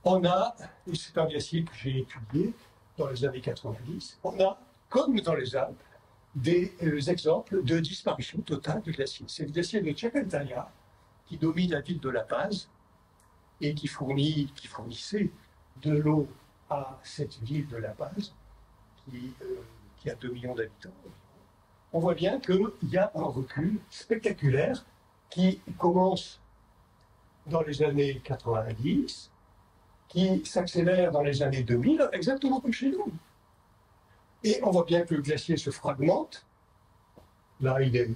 on a, et c'est un glacier que j'ai étudié dans les années 90, on a, comme dans les Alpes, des exemples de disparition totale de glaciers. C'est le glacier de Chacaltaya qui domine la ville de La Paz et qui fournissait de l'eau à cette ville de La Paz qui a 2 millions d'habitants. On voit bien qu'il y a un recul spectaculaire qui commence dans les années 90, qui s'accélère dans les années 2000, exactement comme chez nous. Et on voit bien que le glacier se fragmente. Là, il est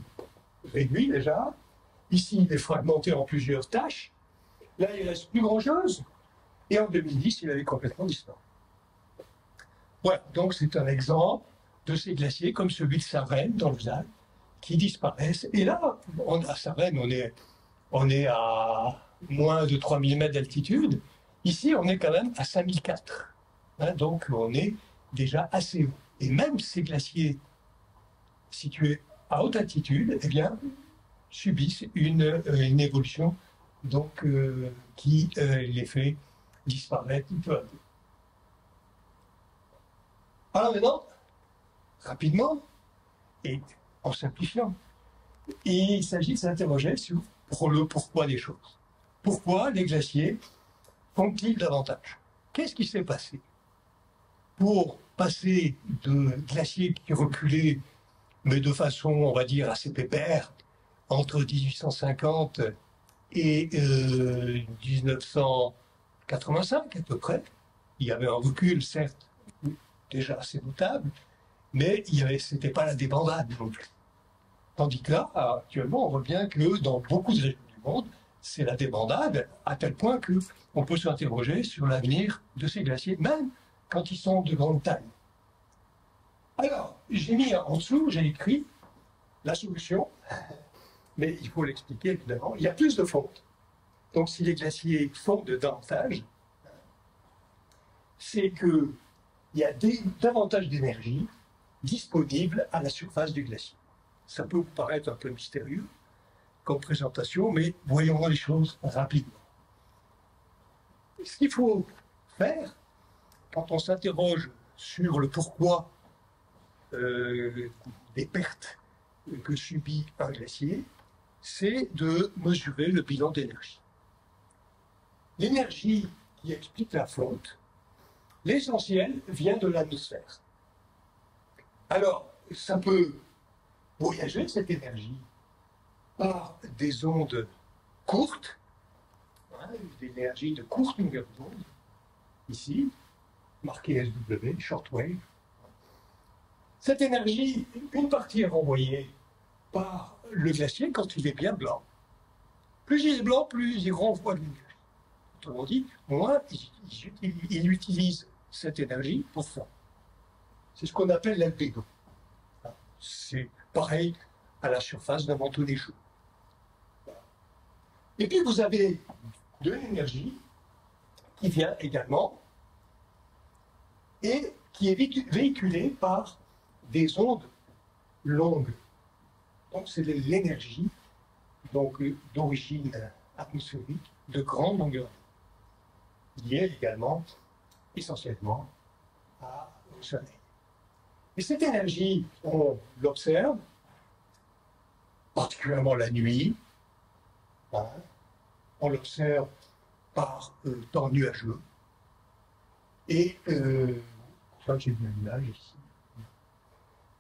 réduit déjà. Ici, il est fragmenté en plusieurs taches. Là, il ne reste plus grand-chose. Et en 2010, il avait complètement disparu. Voilà, donc c'est un exemple de ces glaciers comme celui de Saverne dans les Alpes qui disparaissent. Et là, à Saverne, on est à moins de 3000 mètres d'altitude. Ici, on est quand même à 5004. Donc, on est déjà assez haut. Et même ces glaciers situés à haute altitude, eh bien, subissent une évolution donc, qui les fait disparaître peu à peu. Alors maintenant, rapidement, et en simplifiant, il s'agit de s'interroger sur le pourquoi des choses. Pourquoi les glaciers font-ils davantage? Qu'est-ce qui s'est passé pour passer de glaciers qui reculaient, mais de façon, on va dire, assez pépère, entre 1850 et 1985 à peu près? Il y avait un recul, certes, déjà assez notable, mais c'était pas la débandade non plus. Tandis que là, actuellement, on voit bien que dans beaucoup de régions du monde, c'est la débandade, à tel point qu'on peut s'interroger sur l'avenir de ces glaciers, même quand ils sont de grande taille. Alors, j'ai mis en dessous, j'ai écrit la solution, mais il faut l'expliquer évidemment. Il y a plus de fonte. Donc, si les glaciers fondent davantage, c'est qu'il y a davantage d'énergie disponible à la surface du glacier. Ça peut vous paraître un peu mystérieux comme présentation, mais voyons les choses rapidement. Ce qu'il faut faire quand on s'interroge sur le pourquoi des pertes que subit un glacier, c'est de mesurer le bilan d'énergie. L'énergie qui explique la fonte, l'essentiel vient de l'atmosphère. Alors, ça peut voyager, cette énergie, par des ondes courtes, des énergies de courte longueur d'onde, ici, marqué SW, shortwave. Cette énergie, une partie est renvoyée par le glacier quand il est bien blanc. Plus il est blanc, plus il renvoie de l'énergie. Autrement dit, moins il utilise cette énergie pour fondre. C'est ce qu'on appelle l'albédo. C'est pareil à la surface d'un manteau neigeux. Et puis vous avez de l'énergie qui vient également et qui est véhiculée par des ondes longues. Donc c'est l'énergie donc d'origine atmosphérique, de grande longueur, liée également essentiellement au Soleil. Et cette énergie, on l'observe, particulièrement la nuit, hein, on l'observe par temps nuageux, et j'ai une image ici.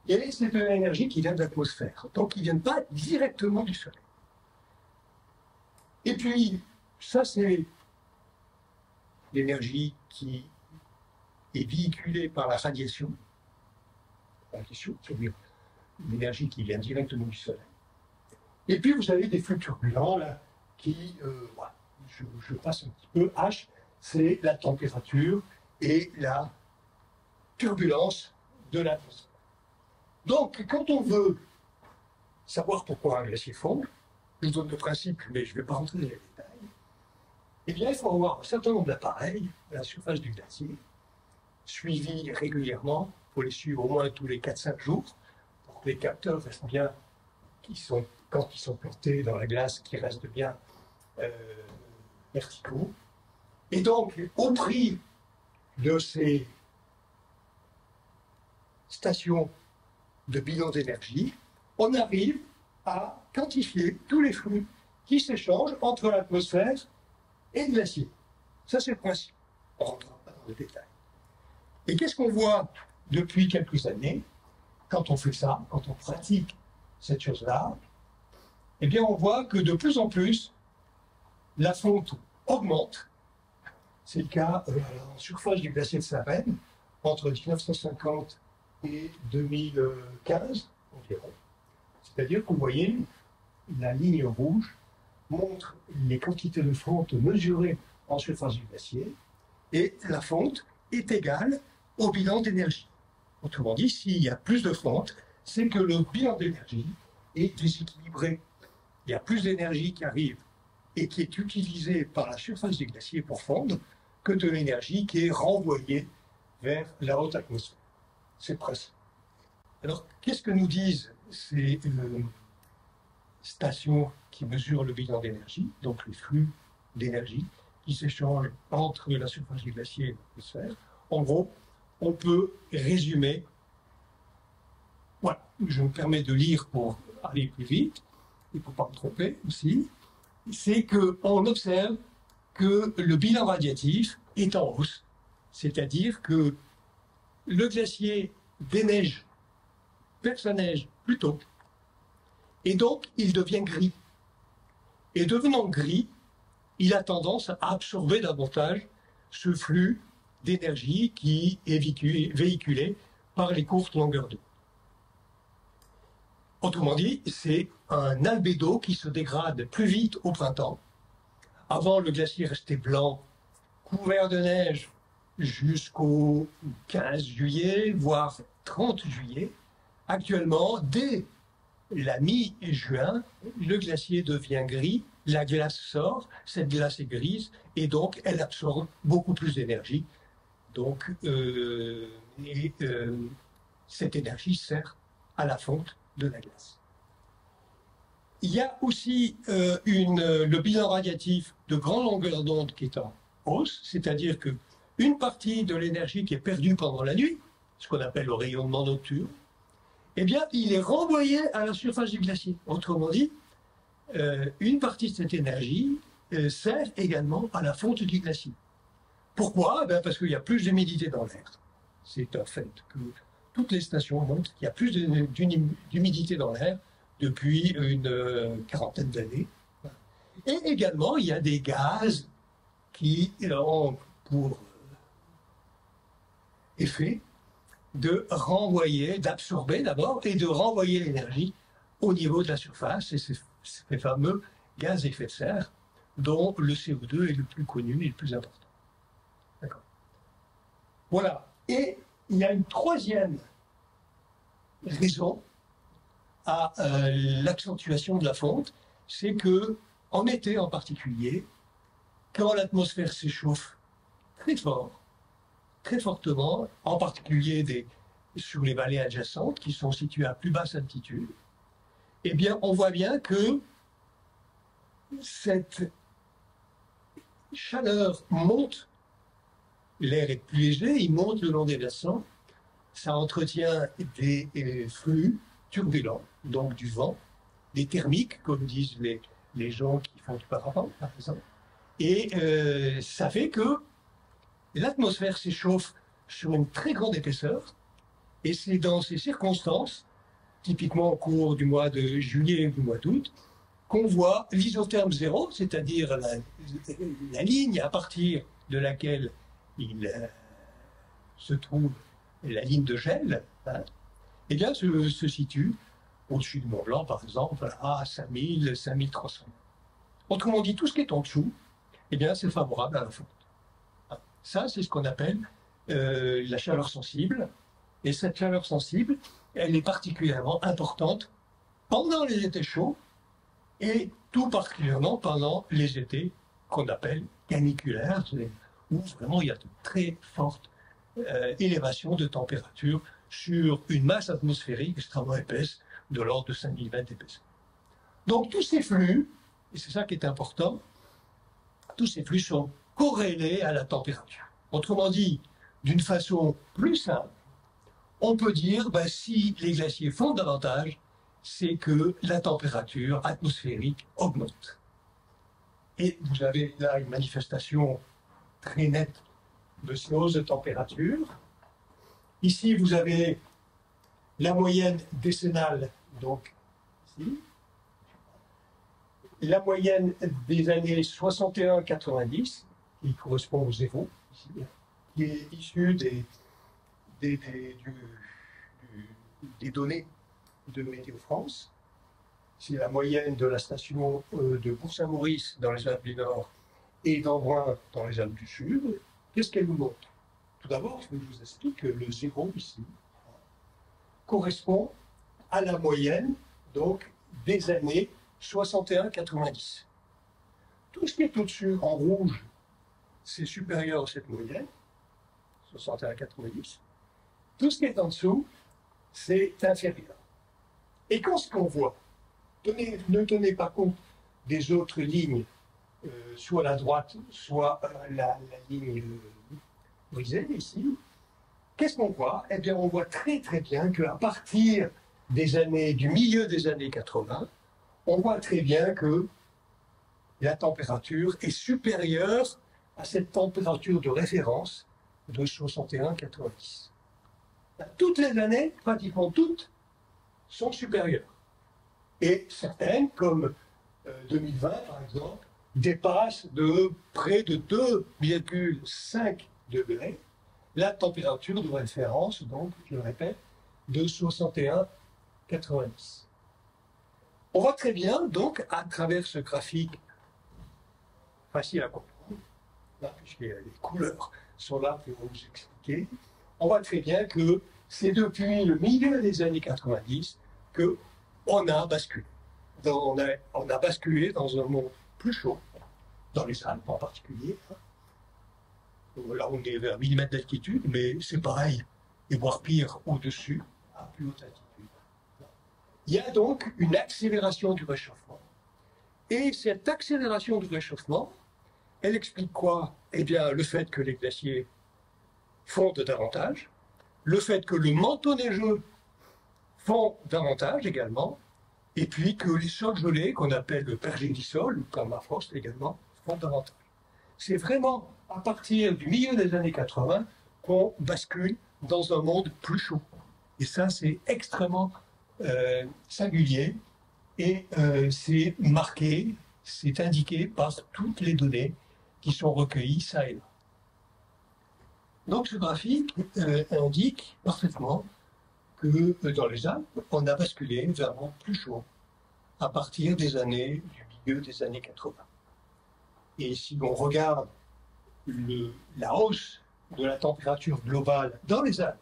Et c'est une énergie qui vient de l'atmosphère, donc qui ne vient pas directement du Soleil. Et puis, ça c'est l'énergie qui est véhiculée par la radiation, c'est-à-dire l'énergie qui vient directement du Soleil. Et puis vous avez des flux turbulents là, qui, voilà, je passe un petit peu, H, c'est la température et la turbulence de l'atmosphère. Donc, quand on veut savoir pourquoi un glacier fond, je vous donne le principe, mais je ne vais pas rentrer dans les détails, eh bien, il faut avoir un certain nombre d'appareils à la surface du glacier, suivis régulièrement, il faut les suivre au moins tous les 4-5 jours, pour que les capteurs restent bien, quand ils sont plantés dans la glace, qu'ils restent bien verticaux. Et donc, au prix de ces stations de bilan d'énergie, on arrive à quantifier tous les flux qui s'échangent entre l'atmosphère et le glacier. Ça, c'est le principe. On ne rentrera pas dans le détail. Et qu'est-ce qu'on voit depuis quelques années, quand on fait ça, quand on pratique cette chose-là? Eh bien, on voit que de plus en plus, la fonte augmente. C'est le cas en surface du glacier de Savenne, entre 1950 et 2015 environ. C'est-à-dire que vous voyez, la ligne rouge montre les quantités de fonte mesurées en surface du glacier, et la fonte est égale au bilan d'énergie. Autrement dit, s'il y a plus de fonte, c'est que le bilan d'énergie est déséquilibré. Il y a plus d'énergie qui arrive et qui est utilisée par la surface du glacier pour fondre que de l'énergie qui est renvoyée vers la haute atmosphère. C'est le principe. Alors, qu'est-ce que nous disent ces stations qui mesurent le bilan d'énergie, donc les flux d'énergie qui s'échangent entre la surface du glacier et l'atmosphère? En gros, on peut résumer. Voilà, je me permets de lire pour aller plus vite, et pour ne pas me tromper aussi. C'est qu'on observe que le bilan radiatif est en hausse, c'est-à-dire que le glacier déneige, perd sa neige plus tôt, et donc il devient gris. Et devenant gris, il a tendance à absorber davantage ce flux d'énergie qui est véhiculé par les courtes longueurs d'onde. Autrement dit, c'est un albédo qui se dégrade plus vite au printemps. Avant, le glacier restait blanc, couvert de neige jusqu'au 15 juillet, voire 30 juillet. Actuellement, dès la mi-juin, le glacier devient gris, la glace sort, cette glace est grise, et donc elle absorbe beaucoup plus d'énergie. Donc, cette énergie sert à la fonte de la glace. Il y a aussi le bilan radiatif de grande longueur d'onde qui est en hausse, c'est-à-dire que une partie de l'énergie qui est perdue pendant la nuit, ce qu'on appelle le rayonnement nocturne, eh bien, il est renvoyé à la surface du glacier. Autrement dit, une partie de cette énergie sert également à la fonte du glacier. Pourquoi? Ben parce qu'il y a plus d'humidité dans l'air. C'est un fait que toutes les stations montrent qu'il y a plus d'humidité dans l'air depuis une quarantaine d'années. Et également, il y a des gaz qui ont pour effet de renvoyer, d'absorber d'abord, et de renvoyer l'énergie au niveau de la surface, et ces fameux gaz à effet de serre, dont le CO2 est le plus connu et le plus important. D'accord. Voilà. Et il y a une troisième raison à l'accentuation de la fonte, c'est que, en été en particulier, quand l'atmosphère s'échauffe très fort, très fortement, en particulier sur les vallées adjacentes qui sont situées à plus basse altitude, eh bien, on voit bien que cette chaleur monte, l'air est plus léger, il monte le long des versants, ça entretient des flux turbulents, donc du vent, des thermiques, comme disent les gens qui font du parapente, par exemple. Et ça fait que l'atmosphère s'échauffe sur une très grande épaisseur, et c'est dans ces circonstances, typiquement au cours du mois de juillet et du mois d'août, qu'on voit l'isotherme zéro, c'est-à-dire la ligne à partir de laquelle il se trouve la ligne de gel, hein, eh bien, se situe au-dessus du Mont Blanc, par exemple, à 5000, 5300. Autrement dit, tout ce qui est en dessous, eh bien, c'est favorable à la fonte. Ça, c'est ce qu'on appelle la chaleur sensible. Et cette chaleur sensible, elle est particulièrement importante pendant les étés chauds et tout particulièrement pendant les étés qu'on appelle caniculaires, où vraiment il y a de très fortes élévations de température sur une masse atmosphérique extrêmement épaisse, de l'ordre de 5000 mètres d'épaisseur. Donc tous ces flux, et c'est ça qui est important, tous ces flux sont corrélés à la température. Autrement dit, d'une façon plus simple, on peut dire, ben, si les glaciers fondent davantage, c'est que la température atmosphérique augmente. Et vous avez là une manifestation très nette de ces hausses de température. Ici, vous avez la moyenne décennale, donc ici, la moyenne des années 61-90, qui correspond au zéro, ici, qui est issue des données de Météo France. C'est la moyenne de la station de Bourg-Saint-Maurice dans les Alpes du Nord et d'Embrun dans les Alpes du Sud. Qu'est-ce qu'elle nous montre? Tout d'abord, je vous explique que le zéro ici correspond à la moyenne donc, des années 61-90. Tout ce qui est au-dessus en rouge, c'est supérieur à cette moyenne, 61-90. Tout ce qui est en dessous, c'est inférieur. Et quand ce qu'on voit, ne tenez pas compte des autres lignes, soit la droite, soit la ligne brisée ici. Qu'est-ce qu'on voit? Eh bien, on voit très très bien qu'à partir du milieu des années 80, on voit très bien que la température est supérieure à cette température de référence de 61-90. Toutes les années, pratiquement toutes, sont supérieures. Et certaines, comme 2020 par exemple, dépassent de près de 2,5 degrés la température de référence, donc, je le répète, de 61-90. On voit très bien, donc, à travers ce graphique facile à comprendre, là, puisque les couleurs sont là pour vous expliquer, on voit très bien que c'est depuis le milieu des années 90 qu'on a basculé. On a basculé dans un monde plus chaud, dans les Alpes en particulier. Là, on est vers 1000 mètres d'altitude, mais c'est pareil, et voire pire au-dessus, à plus haute altitude. Il y a donc une accélération du réchauffement. Et cette accélération du réchauffement, elle explique quoi? Eh bien, le fait que les glaciers fondent davantage, le fait que le manteau neigeux fond davantage également, et puis que les sols gelés, qu'on appelle le pergélisol, ou permafrost également, font davantage. C'est vraiment à partir du milieu des années 80 qu'on bascule dans un monde plus chaud. Et ça, c'est extrêmement singulier et c'est marqué, c'est indiqué par toutes les données qui sont recueillies ça et là. Donc ce graphique indique parfaitement que dans les Alpes, on a basculé vers un monde plus chaud à partir du milieu des années 80. Et si on regarde la hausse de la température globale dans les Alpes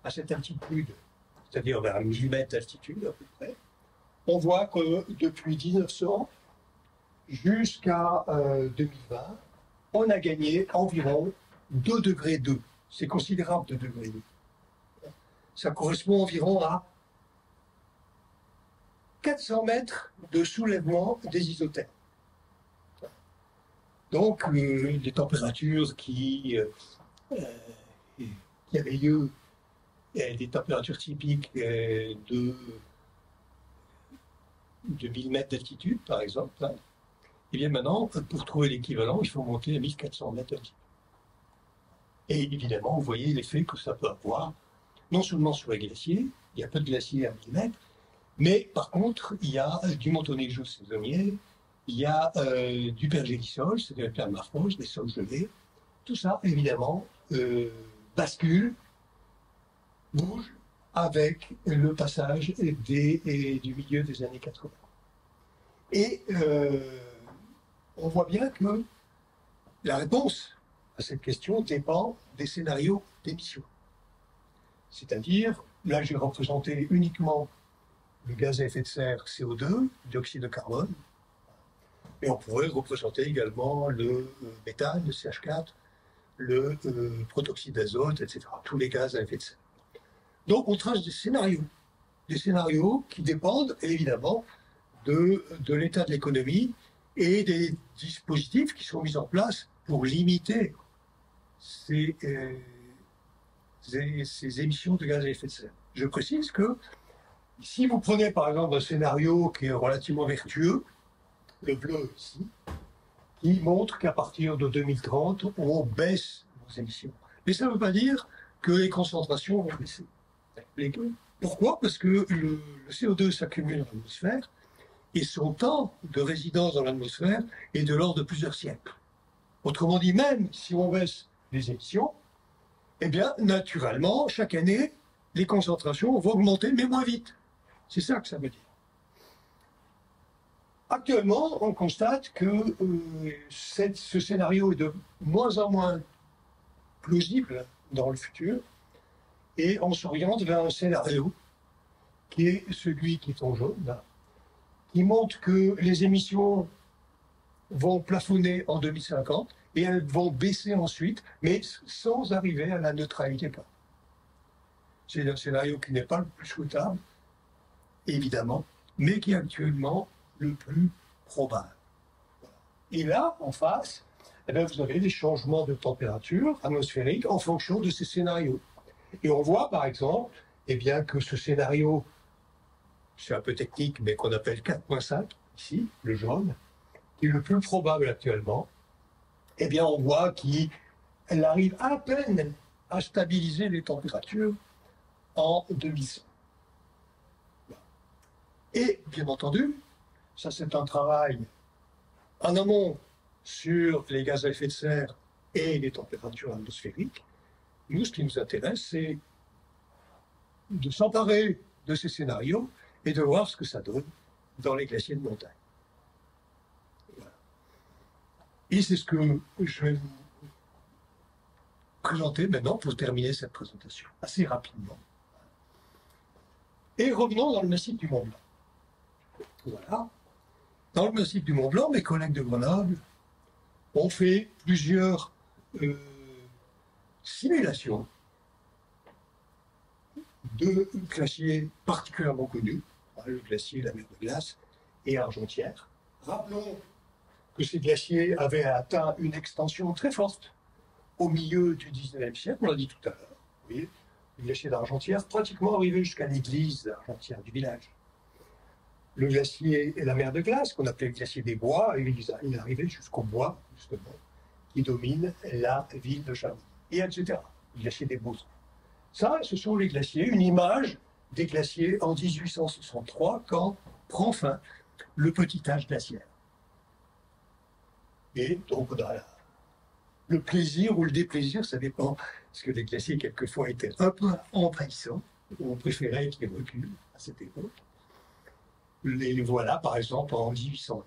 à cette altitude, c'est-à-dire vers 1000 mètres d'altitude à peu près, on voit que depuis 1900 jusqu'à 2020, on a gagné environ 2 degrés 2. C'est considérable, 2 degrés 2. Ça correspond environ à 400 mètres de soulèvement des isothermes. Donc, les températures qui avaient lieu, des températures typiques de 1000 mètres d'altitude, par exemple, hein, et bien maintenant, pour trouver l'équivalent, il faut monter à 1400 mètres d'altitude. Et évidemment, vous voyez l'effet que ça peut avoir, non seulement sur les glaciers, il y a peu de glaciers à 1000 mètres, mais par contre, il y a du manteau-neigeux saisonnier, il y a du pergélisol, c'est-à-dire le permafrost, des sols gelés. Tout ça, évidemment, bascule, bouge avec le passage du milieu des années 80. Et on voit bien que la réponse à cette question dépend des scénarios d'émission. C'est-à-dire, là j'ai représenté uniquement le gaz à effet de serre CO2, le dioxyde de carbone, et on pourrait représenter également le méthane, le CH4, le protoxyde d'azote, etc. Tous les gaz à effet de serre. Donc on trace des scénarios qui dépendent évidemment de l'état de l'économie et des dispositifs qui sont mis en place pour limiter ces émissions de gaz à effet de serre. Je précise que si vous prenez par exemple un scénario qui est relativement vertueux, le bleu ici, qui montre qu'à partir de 2030, on baisse nos émissions. Mais ça ne veut pas dire que les concentrations vont baisser. Pourquoi? Parce que le CO2 s'accumule dans l'atmosphère et son temps de résidence dans l'atmosphère est de l'ordre de plusieurs siècles. Autrement dit, même si on baisse les émissions, eh bien, naturellement, chaque année, les concentrations vont augmenter, mais moins vite. C'est ça que ça veut dire. Actuellement, on constate que ce scénario est de moins en moins plausible dans le futur, et on s'oriente vers un scénario qui est celui qui est en jaune, là, qui montre que les émissions vont plafonner en 2050 et elles vont baisser ensuite, mais sans arriver à la neutralité carbone. C'est un scénario qui n'est pas le plus souhaitable, évidemment, mais qui est actuellement le plus probable. Et là, en face, eh bien, vous avez des changements de température atmosphérique en fonction de ces scénarios. Et on voit, par exemple, eh bien, que ce scénario, c'est un peu technique, mais qu'on appelle 4.5, ici, le jaune, qui est le plus probable actuellement, eh bien, on voit qu'il arrive à peine à stabiliser les températures en 2100. Et, bien entendu, ça c'est un travail en amont sur les gaz à effet de serre et les températures atmosphériques. Nous, ce qui nous intéresse, c'est de s'emparer de ces scénarios et de voir ce que ça donne dans les glaciers de montagne. Voilà. Et c'est ce que je vais vous présenter maintenant pour terminer cette présentation, assez rapidement. Et revenons dans le massif du Mont Blanc. Voilà. Dans le massif du Mont Blanc, mes collègues de Grenoble ont fait plusieurs simulations de glaciers particulièrement connus, le glacier la mer de glace et Argentière. Rappelons que ces glaciers avaient atteint une extension très forte au milieu du XIXe siècle, on l'a dit tout à l'heure. Vous voyez, le glacier d'Argentière pratiquement arrivé jusqu'à l'église d'Argentière du village. Le glacier et la mer de glace, qu'on appelait le glacier des bois, il est arrivé jusqu'au bois, justement, qui domine la ville de Chamonix, et etc. Le glacier des Beaux-Ans. Ça, ce sont les glaciers, une image des glaciers en 1863, quand prend fin le petit âge glaciaire. Et donc, on a le plaisir ou le déplaisir, ça dépend, parce que les glaciers, quelquefois, étaient un peu envahissants, on préférait qu'ils reculent à cette époque. Les voilà, par exemple, en 1820.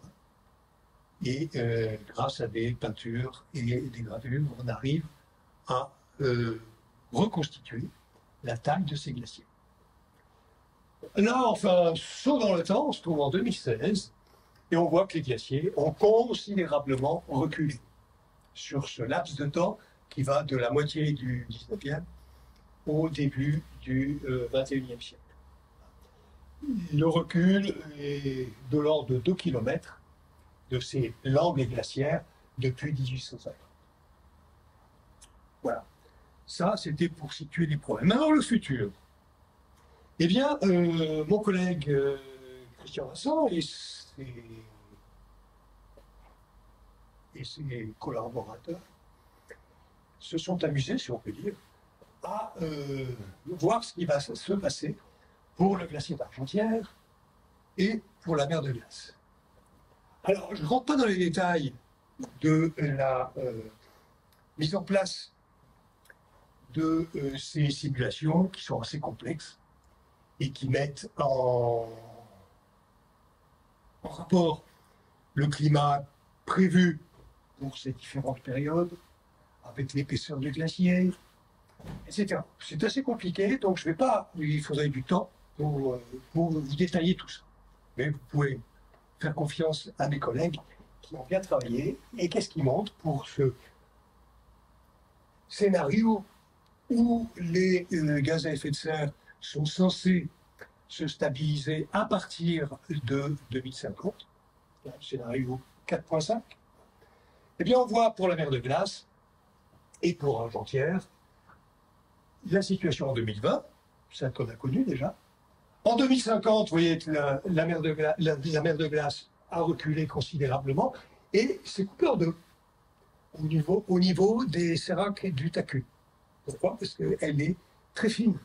Et grâce à des peintures et des gravures, on arrive à reconstituer la taille de ces glaciers. Là, enfin, saut dans le temps, on se trouve en 2016, et on voit que les glaciers ont considérablement reculé sur ce laps de temps qui va de la moitié du 19e au début du 21e siècle. Le recul est de l'ordre de 2 km de ces langues glaciaires depuis 1850. Voilà. Ça, c'était pour situer les problèmes. Maintenant, le futur. Eh bien, mon collègue Christian Vincent et ses collaborateurs se sont amusés, si on peut dire, à voir ce qui va se passer pour le glacier d'Argentière et pour la mer de glace. Alors, je ne rentre pas dans les détails de la mise en place de ces simulations qui sont assez complexes et qui mettent en rapport le climat prévu pour ces différentes périodes, avec l'épaisseur du glacier, etc. C'est assez compliqué, donc je ne vais pas, il faudrait du temps pour vous détailler tout ça. Mais vous pouvez faire confiance à mes collègues qui ont bien travaillé. Et qu'est-ce qu'ils montrent pour ce scénario où les gaz à effet de serre sont censés se stabiliser à partir de 2050, le scénario 4.5. Eh bien, on voit pour la mer de glace et pour Argentière la situation en 2020, celle qu'on a connue déjà. En 2050, vous voyez que la mer de glace a reculé considérablement et s'est coupée en deux au niveau des séracs et du Taku. Pourquoi? Parce qu'elle est très fine,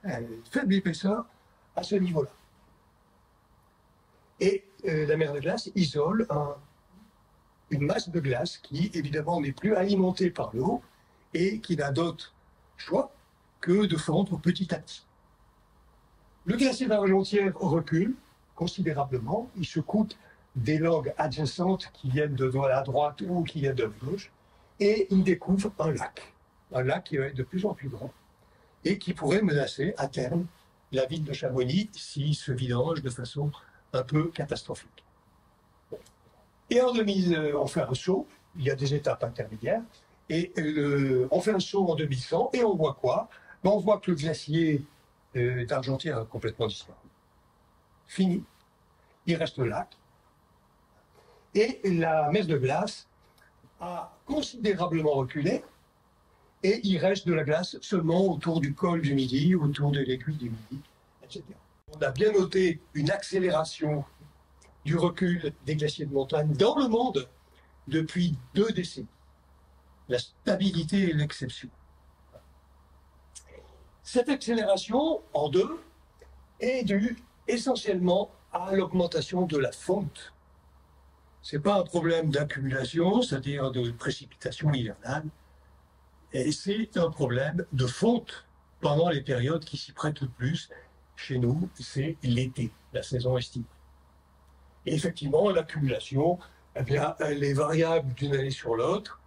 elle a une faible épaisseur à ce niveau-là. Et la mer de glace isole une masse de glace qui, évidemment, n'est plus alimentée par l'eau et qui n'a d'autre choix que de fondre petit à petit. Le glacier d'Argentière recule considérablement, il se coupe des langues adjacentes qui viennent de la droite ou qui viennent de la gauche, et il découvre un lac qui va être de plus en plus grand, et qui pourrait menacer à terme la ville de Chamonix s'il se vidange de façon un peu catastrophique. Et en 2000, on fait un saut, il y a des étapes intermédiaires, et on fait un saut en 2100, et on voit quoi? On voit que le glacier d'Argentière a complètement disparu. Fini. Il reste le lac. Et la mer de glace a considérablement reculé, et il reste de la glace seulement autour du col du Midi, autour de l'aiguille du Midi, etc. On a bien noté une accélération du recul des glaciers de montagne dans le monde depuis 2 décennies. La stabilité est l'exception. Cette accélération, en deux, est due essentiellement à l'augmentation de la fonte. Ce n'est pas un problème d'accumulation, c'est-à-dire de précipitation hivernale, et c'est un problème de fonte pendant les périodes qui s'y prêtent le plus. Chez nous, c'est l'été, la saison estivale. Et effectivement, l'accumulation, eh bien, elle est variable d'une année sur l'autre,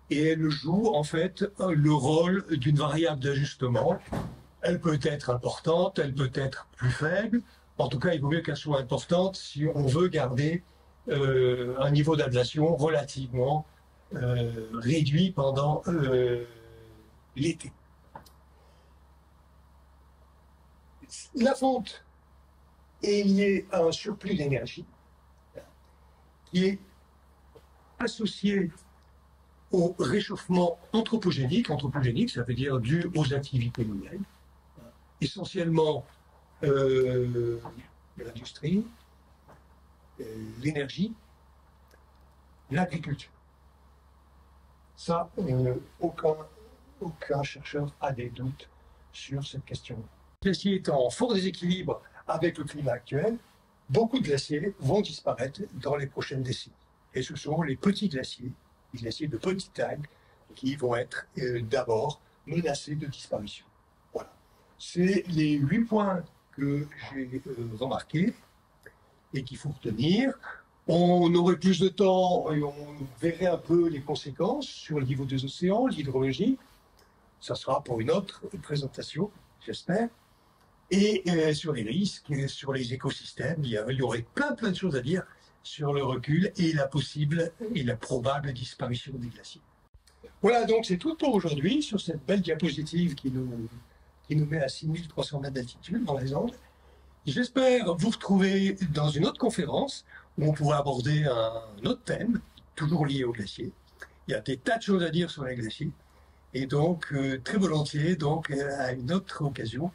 et elle joue en fait le rôle d'une variable d'ajustement. Elle peut être importante, elle peut être plus faible. En tout cas, il vaut mieux qu'elle soit importante si on veut garder un niveau d'ablation relativement réduit pendant l'été. La fonte est liée à un surplus d'énergie qui est associé au réchauffement anthropogénique. Anthropogénique, ça veut dire dû aux activités humaines, essentiellement l'industrie, l'énergie, l'agriculture. Ça, aucun chercheur a des doutes sur cette question. Le glacier étant en fort déséquilibre avec le climat actuel, beaucoup de glaciers vont disparaître dans les prochaines décennies. Et ce sont les petits glaciers, les glaciers de petite taille, qui vont être d'abord menacés de disparition. Voilà. C'est les 8 points que j'ai remarqués et qu'il faut retenir. On aurait plus de temps et on verrait un peu les conséquences sur le niveau des océans, l'hydrologie. Ça sera pour une autre présentation, j'espère. Et sur les risques, sur les écosystèmes, il y aurait plein de choses à dire sur le recul et la possible et la probable disparition des glaciers. Voilà, donc c'est tout pour aujourd'hui sur cette belle diapositive qui nous met à 6300 mètres d'altitude dans les Andes. J'espère vous retrouver dans une autre conférence où on pourra aborder un autre thème, toujours lié au glacier. Il y a des tas de choses à dire sur les glaciers. Et donc, très volontiers, donc, à une autre occasion.